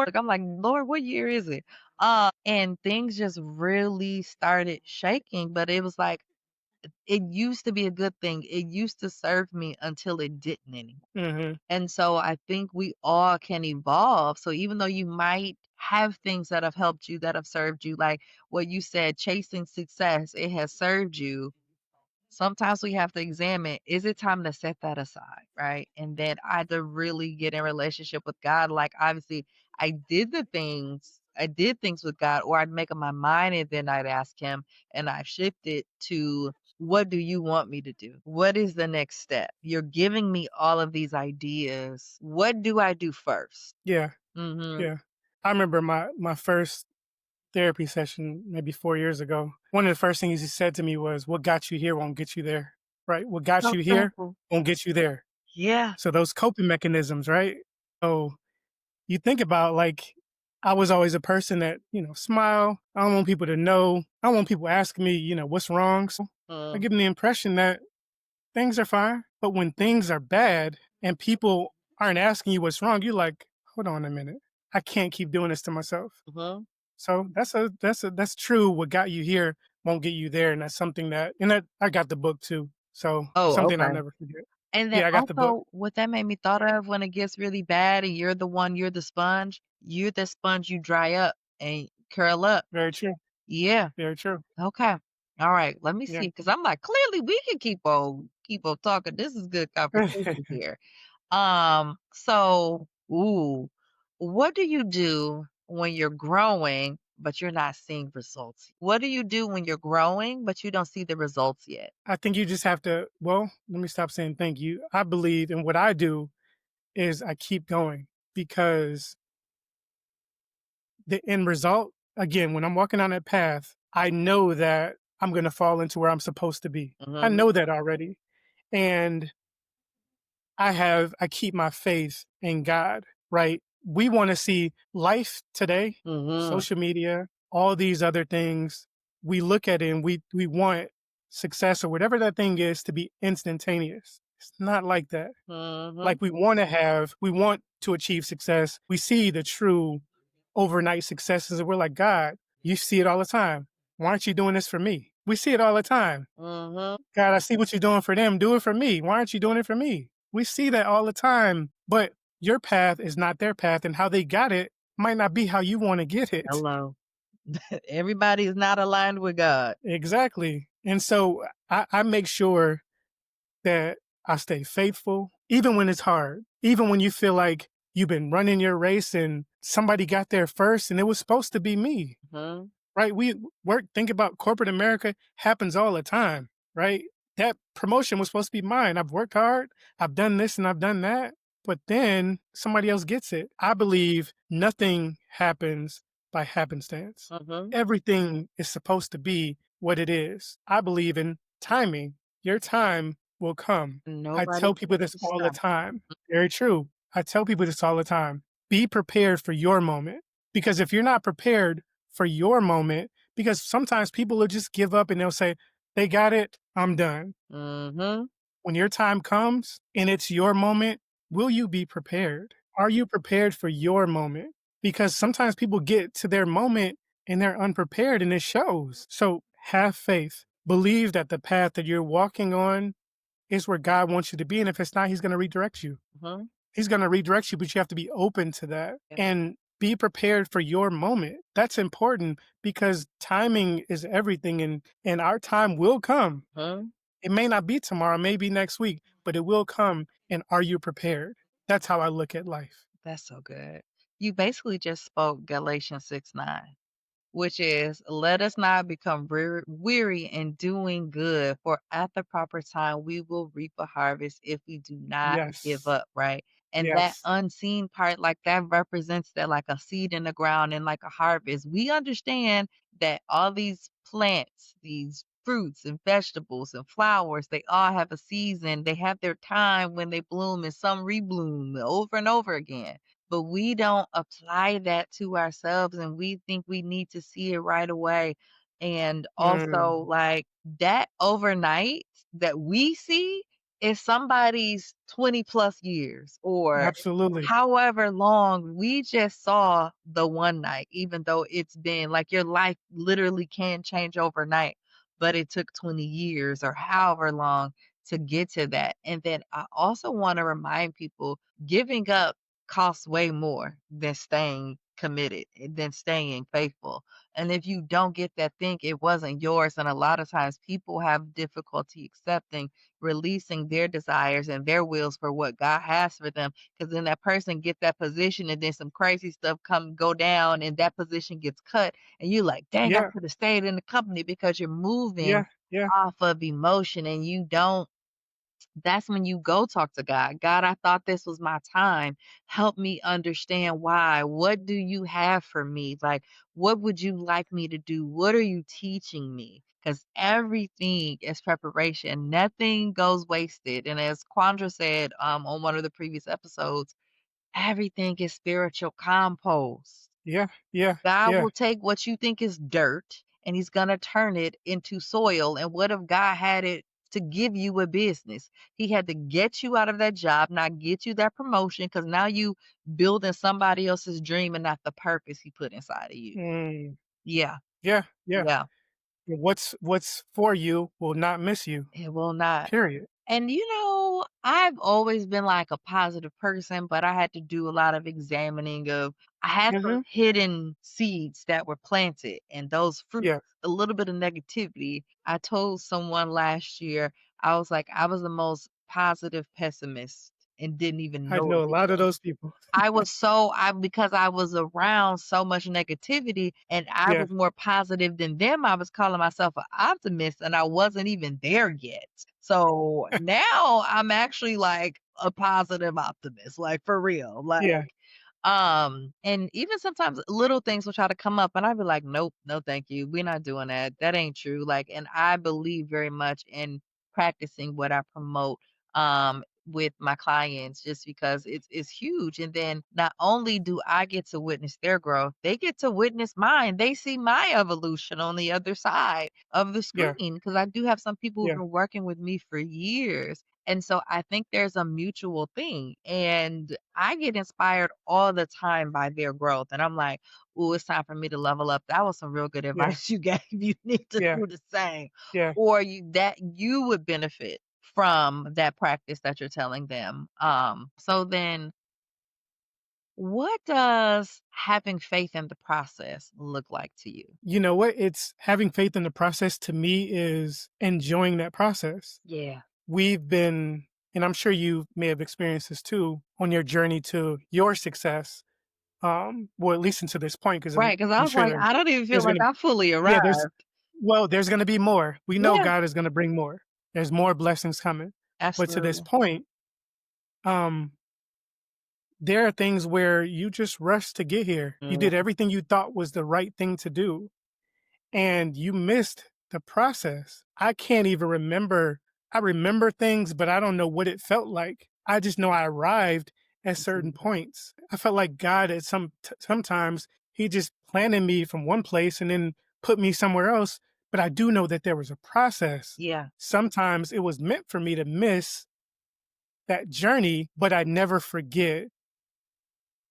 Like I'm like, Lord, what year is it? And things just really started shaking, but it was like it used to be a good thing. It used to serve me until it didn't anymore.
Mhm.
And so I think we all can evolve. So even though you might have things that have helped you, that have served you, like what you said, chasing success, it has served you. Sometimes we have to examine, is it time to set that aside, right? And then either really get in relationship with God. Like obviously I did things with God, or I'd make up my mind and then I'd ask him and I shifted to what do you want me to do? What is the next step? You're giving me all of these ideas. What do I do 1st?
Yeah.
Mm-hmm.
Yeah. I remember my first therapy session maybe 4 years ago. One of the first things he said to me was, "What got you here won't get you there." Right? "What got
So
you here
simple.
won't get you there."
Yeah.
So those coping mechanisms, right? So you think about, like, I was always a person that, smile. I don't want people to know. I don't want people asking me, what's wrong. So I
Mm,
give them the impression that things are fine. But when things are bad and people aren't asking you what's wrong, you're like, hold on a minute. I can't keep doing this to myself.
mhm.
So that's true. What got you here won't get you there, and that's something that and that I got the book too. So
Oh,
something I'll
okay.
never forget.
And then
Yeah, I got the book.
also what that made me thought of when it gets really bad and you're the sponge, you dry up and curl up.
Very true.
Yeah.
Very true.
Okay. All right. Let me
Yeah.
see. Cause I'm like, clearly we can keep on talking. This is good conversation here. So what do you do when you're growing, but you're not seeing results? What do you do when you're growing, but you don't see the results yet?
I think you just have to. Well, let me stop saying thank you. I believe, and what I do is I keep going because the end result, again, when I'm walking on that path, I know that I'm going to fall into where I'm supposed to be. I
Mhm.
know that already. And I keep my faith in God, right? We want to see life today,
Mhm.
social media, all these other things. We look at it and we want success or whatever that thing is to be instantaneous. It's not like that.
Mhm.
Like we want to achieve success. We see the true overnight successes and we're like, God, you see it all the time. Why aren't you doing this for me? We see it all the time.
Mhm.
God, I see what you're doing for them. Do it for me. Why aren't you doing it for me? We see that all the time. But your path is not their path, and how they got it might not be how you want to get it.
Hello. Everybody is not aligned with God.
Exactly. And so I make sure that I stay faithful, even when it's hard, even when you feel like you've been running your race and somebody got there first and it was supposed to be me.
Mhm.
Right? We work, think about corporate America happens all the time, right? That promotion was supposed to be mine. I've worked hard, I've done this and I've done that, but then somebody else gets it. I believe nothing happens by happenstance.
Mhm.
Everything is supposed to be what it is. I believe in timing. Your time will come. I
Nobody
tell people
can
this all the
stop.
time. Very true. I tell people this all the time. Be prepared for your moment. Because if you're not prepared for your moment, because sometimes people will just give up and they'll say, they got it, I'm done.
Mhm.
When your time comes and it's your moment, will you be prepared? Are you prepared for your moment? Because sometimes people get to their moment and they're unprepared and it shows. So have faith. Believe that the path that you're walking on is where God wants you to be. And if it's not, He's going to redirect you.
Mhm.
He's going to redirect you, but you have to be open to that
Yeah.
and be prepared for your moment. That's important because timing is everything and our time will come.
Mhm.
It may not be tomorrow, maybe next week, but it will come. And are you prepared? That's how I look at life.
That's so good. You basically just spoke Galatians 6:9. Which is, let us not become weary in doing good, for at the proper time we will reap a harvest if we do not give
Yes.
up, right? And that
Yes.
unseen part, like that represents that like a seed in the ground and like a harvest. We understand that all these plants, these fruits and vegetables and flowers, they all have a season. They have their time when they bloom and some rebloom over and over again, but we don't apply that to ourselves and we think we need to see it right away. And also,
Mm,
like that overnight that we see is somebody's 20 plus years or
absolutely.
however long we just saw the one night, even though it's been like your life literally can change overnight, but it took 20 years or however long to get to that. And then I also want to remind people giving up costs way more than staying committed, than staying faithful. And if you don't get that thing, it wasn't yours. And a lot of times people have difficulty accepting, releasing their desires and their wills for what God has for them. Because then that person gets that position and then some crazy stuff go down and that position gets cut. And you're like, dang, I
Yeah.
could have stayed in the company because you're moving
Yeah. Yeah.
off of emotion and you don't that's when you go talk to God. God, I thought this was my time. Help me understand why. What do you have for me? Like, what would you like me to do? What are you teaching me? Because everything is preparation. Nothing goes wasted. And as Quandra said on one of the previous episodes, everything is spiritual compost.
Yeah. Yeah.
God
Yeah.
will take what you think is dirt and he's going to turn it into soil. And what if God had it to give you a business. He had to get you out of that job, not get you that promotion, because now you building somebody else's dream and not the purpose he put inside of you.
Mm.
Yeah,
Yeah, yeah.
yeah.
What's for you will not miss you,
It will not.
period.
And I've always been like a positive person, but I had to do a lot of examining of I had some
Mhm.
hidden seeds that were planted and those fruits,
Yeah.
a little bit of negativity. I told someone last year, I was like, I was the most positive pessimist and didn't even
I
know
know
it
a lot of
because
those people.
because I was around so much negativity and I
Yeah,
was more positive than them, I was calling myself an optimist and I wasn't even there yet. So now I'm actually like a positive optimist, like for real. Like
yeah,
and even sometimes little things will try to come up and I'd be like, nope, no, thank you. We're not doing that. That ain't true. Like, and I believe very much in practicing what I promote with my clients just because it's huge. And then not only do I get to witness their growth, they get to witness mine. They see my evolution on the other side of the
yeah,
screen. Cause I do have some people who've
yeah,
been working with me for years. And so I think there's a mutual thing. And I get inspired all the time by their growth. And I'm like, oh, it's time for me to level up. That was some real good
yeah,
advice you gave. You need to
yeah,
do the same.
yeah.
Or you would benefit from that practice that you're telling them. So then what does having faith in the process look like to you?
You know what? It's having faith in the process to me is enjoying that process.
Yeah.
We've been, and I'm sure you may have experienced this too, on your journey to your success. Well, at least until this point, because
Right. Cause I
I'm
was
sure
like, I don't even feel
there's
like
gonna,
I fully
yeah,
arrived.
there's gonna be more. We know
Yeah,
God is gonna bring more. There's more blessings coming. But to this
absolutely.
point, um, there are things where you just rushed to get here. You did
Mm,
everything you thought was the right thing to do, and you missed the process. I can't even remember. I remember things, but I don't know what it felt like. I just know I arrived at certain
mhm.
points. I felt like God at sometimes he just planted me from one place and then put me somewhere else, but I do know that there was a process.
Yeah.
Sometimes it was meant for me to miss that journey, but I never forget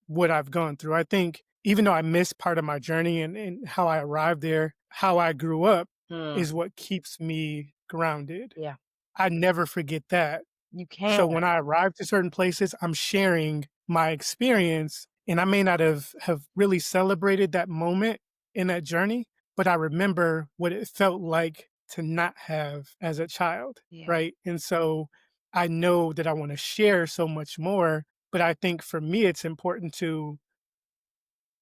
what I've gone through. I think even though I missed part of my journey and how I arrived there, how I grew up
Mm,
is what keeps me grounded.
yeah.
I never forget that.
You
So
can.
when I arrive to certain places, I'm sharing my experience and I may not have really celebrated that moment in that journey, but I remember what it felt like to not have as a child,
Yeah.
right? And so I know that I want to share so much more, but I think for me it's important to,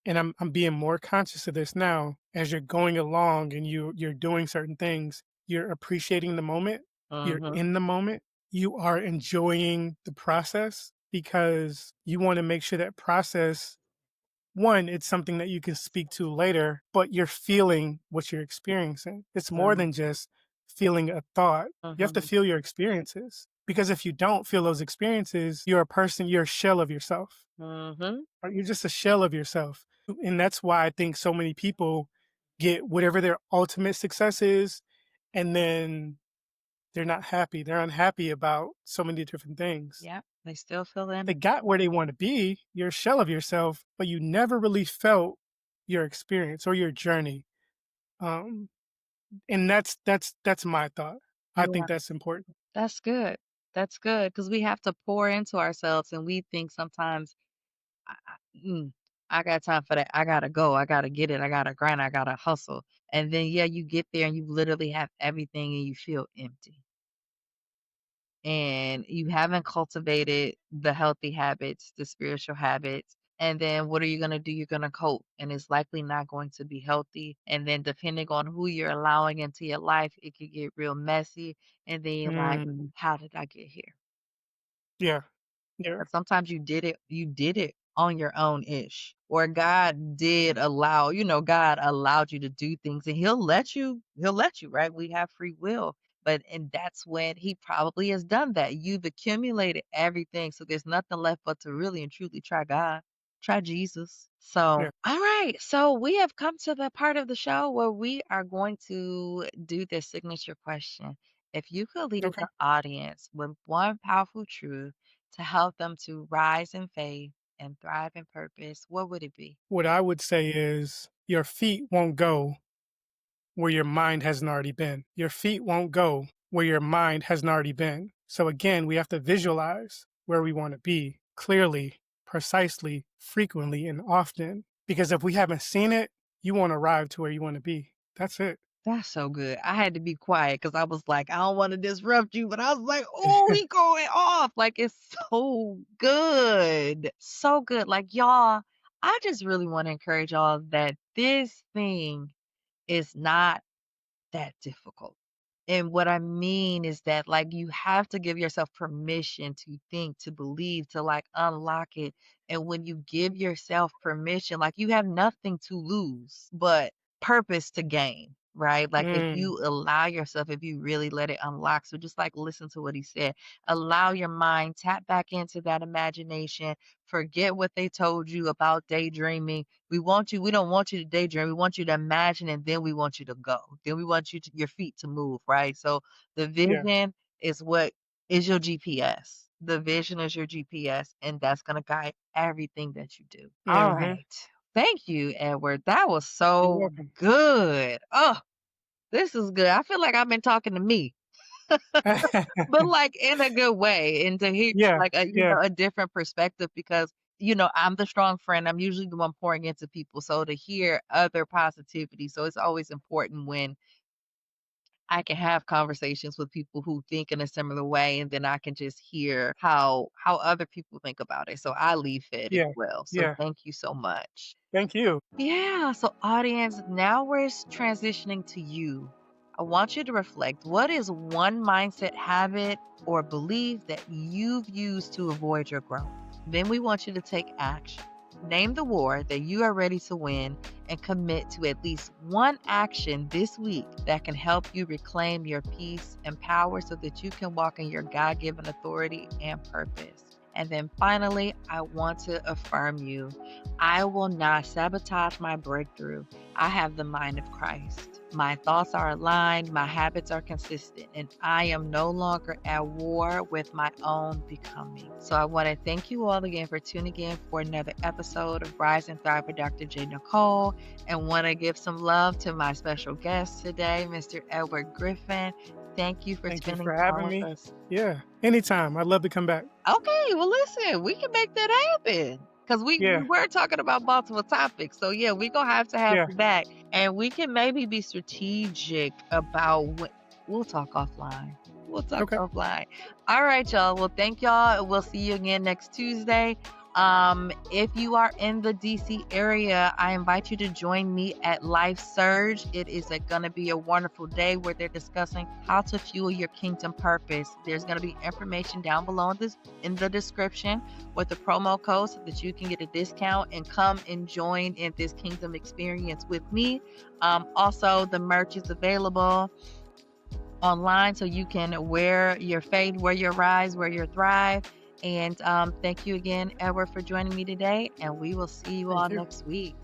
and I'm being more conscious of this now as you're going along and you're doing certain things, you're appreciating the moment, you're
Mhm.
in the moment, you are enjoying the process because you want to make sure that process, one, it's something that you can speak to later, but you're feeling what you're experiencing. It's more
Mm,
than just feeling a thought. You have to
mhm.
feel your experiences because if you don't feel those experiences, you're a person, you're a shell of yourself.
Mhm.
Right? You're just a shell of yourself. And that's why I think so many people get whatever their ultimate success is, and then they're not happy. They're unhappy about so many different things.
Yep. They still feel
They
empty.
got where they want to be. You're a shell of yourself, but you never really felt your experience or your journey. Um, and that's my thought. I think
Yeah.
that's important.
That's good. That's good because we have to pour into ourselves, and we think sometimes, "Mm, I got time for that. I gotta go. I gotta get it. I gotta grind. I gotta hustle." And then, yeah, you get there and you literally have everything and you feel empty. And you haven't cultivated the healthy habits, the spiritual habits. And then what are you going to do? You're going to cope, and it's likely not going to be healthy. And then, depending on who you're allowing into your life, it could get real messy. And then you're like,
Mm,
how did I get here?
yeah, yeah,
But sometimes you did it on your own ish. Or God did allow, God allowed you to do things and he'll let you, right? We have free will. But and that's when he probably has done that. You've accumulated everything. So there's nothing left but to really and truly try God. Try Jesus.
yeah.
So, all right. So we have come to the part of the show where we are going to do the signature question. If you could leave
Okay.
the audience with one powerful truth to help them to rise in faith and thrive in purpose, what would it be?
What I would say is your feet won't go where your mind hasn't already been. Your feet won't go where your mind hasn't already been. So again, we have to visualize where we want to be clearly, precisely, frequently, and often. Because if we haven't seen it, you won't arrive to where you want to be. That's it.
That's so good. I had to be quiet because I was like, I don't want to disrupt you, but I was like, oh, he going off. Like, it's so good. So good. Like, y'all, I just really want to encourage y'all that this thing is not that difficult. And what I mean is that, like, you have to give yourself permission to think, to believe, to like unlock it. And when you give yourself permission, like, you have nothing to lose but purpose to gain, right? Like, if
Mm,
you allow yourself, if you really let it unlock. So, just like listen to what he said, allow your mind, tap back into that imagination, forget what they told you about daydreaming. We don't want you to daydream. We want you to imagine and then we want you to go. Then we want your feet to move, right? So the
yeah.
vision is what is your GPS. The vision is your GPS, and that's going to guide everything that you do. All
Hmm.
right. Thank you, Edward. That was
You're
so
welcome.
good. Oh, this is good. I feel like I've been talking to me. But, like, in a good way, and to hear,
Yeah.
like,
Yeah.
a different perspective because, I'm the strong friend, I'm usually the one pouring into people, so to hear other positivity, so it's always important when I can have conversations with people who think in a similar way, and then I can just hear how other people think about it, so I leave fed as
Yeah.
well, so
Yeah.
thank you so much.
Thank you.
Yeah. So, audience, now we're transitioning to you. I want you to reflect what is one mindset, habit, or belief that you've used to avoid your growth? Then we want you to take action. Name the war that you are ready to win and commit to at least one action this week that can help you reclaim your peace and power so that you can walk in your God given authority and purpose. And then finally, I want to affirm you. I will not sabotage my breakthrough. I have the mind of Christ. My thoughts are aligned, my habits are consistent, and I am no longer at war with my own becoming. So I want to thank you all again for tuning in for another episode of Rise and Thrive with Dr. J. Nicole, and want to give some love to my special guest today, Mr. Edward Griffin. Thank you for
Thank you
spending
for
time
having
with
me.
us.
Yeah. Anytime. I'd love to come back.
Okay, well, listen, we can make that happen because we
Yeah.
were talking about multiple topics. So, yeah, we're going to have
Yeah.
you back and we can maybe be strategic about what we'll talk offline. We'll talk
Okay.
offline. All right, y'all. Well, thank y'all. We'll see you again next Tuesday. If you are in the DC area, I invite you to join me at Life Surge. It is going to be a wonderful day where they're discussing how to fuel your kingdom purpose. There's going to be information down below in the description with the promo code so that you can get a discount and come and join in this kingdom experience with me. Also, the merch is available online so you can wear your faith, wear your rise, wear your thrive. And thank you again, Edward, for joining me today. And we will see you
Thank
all
you.
next week.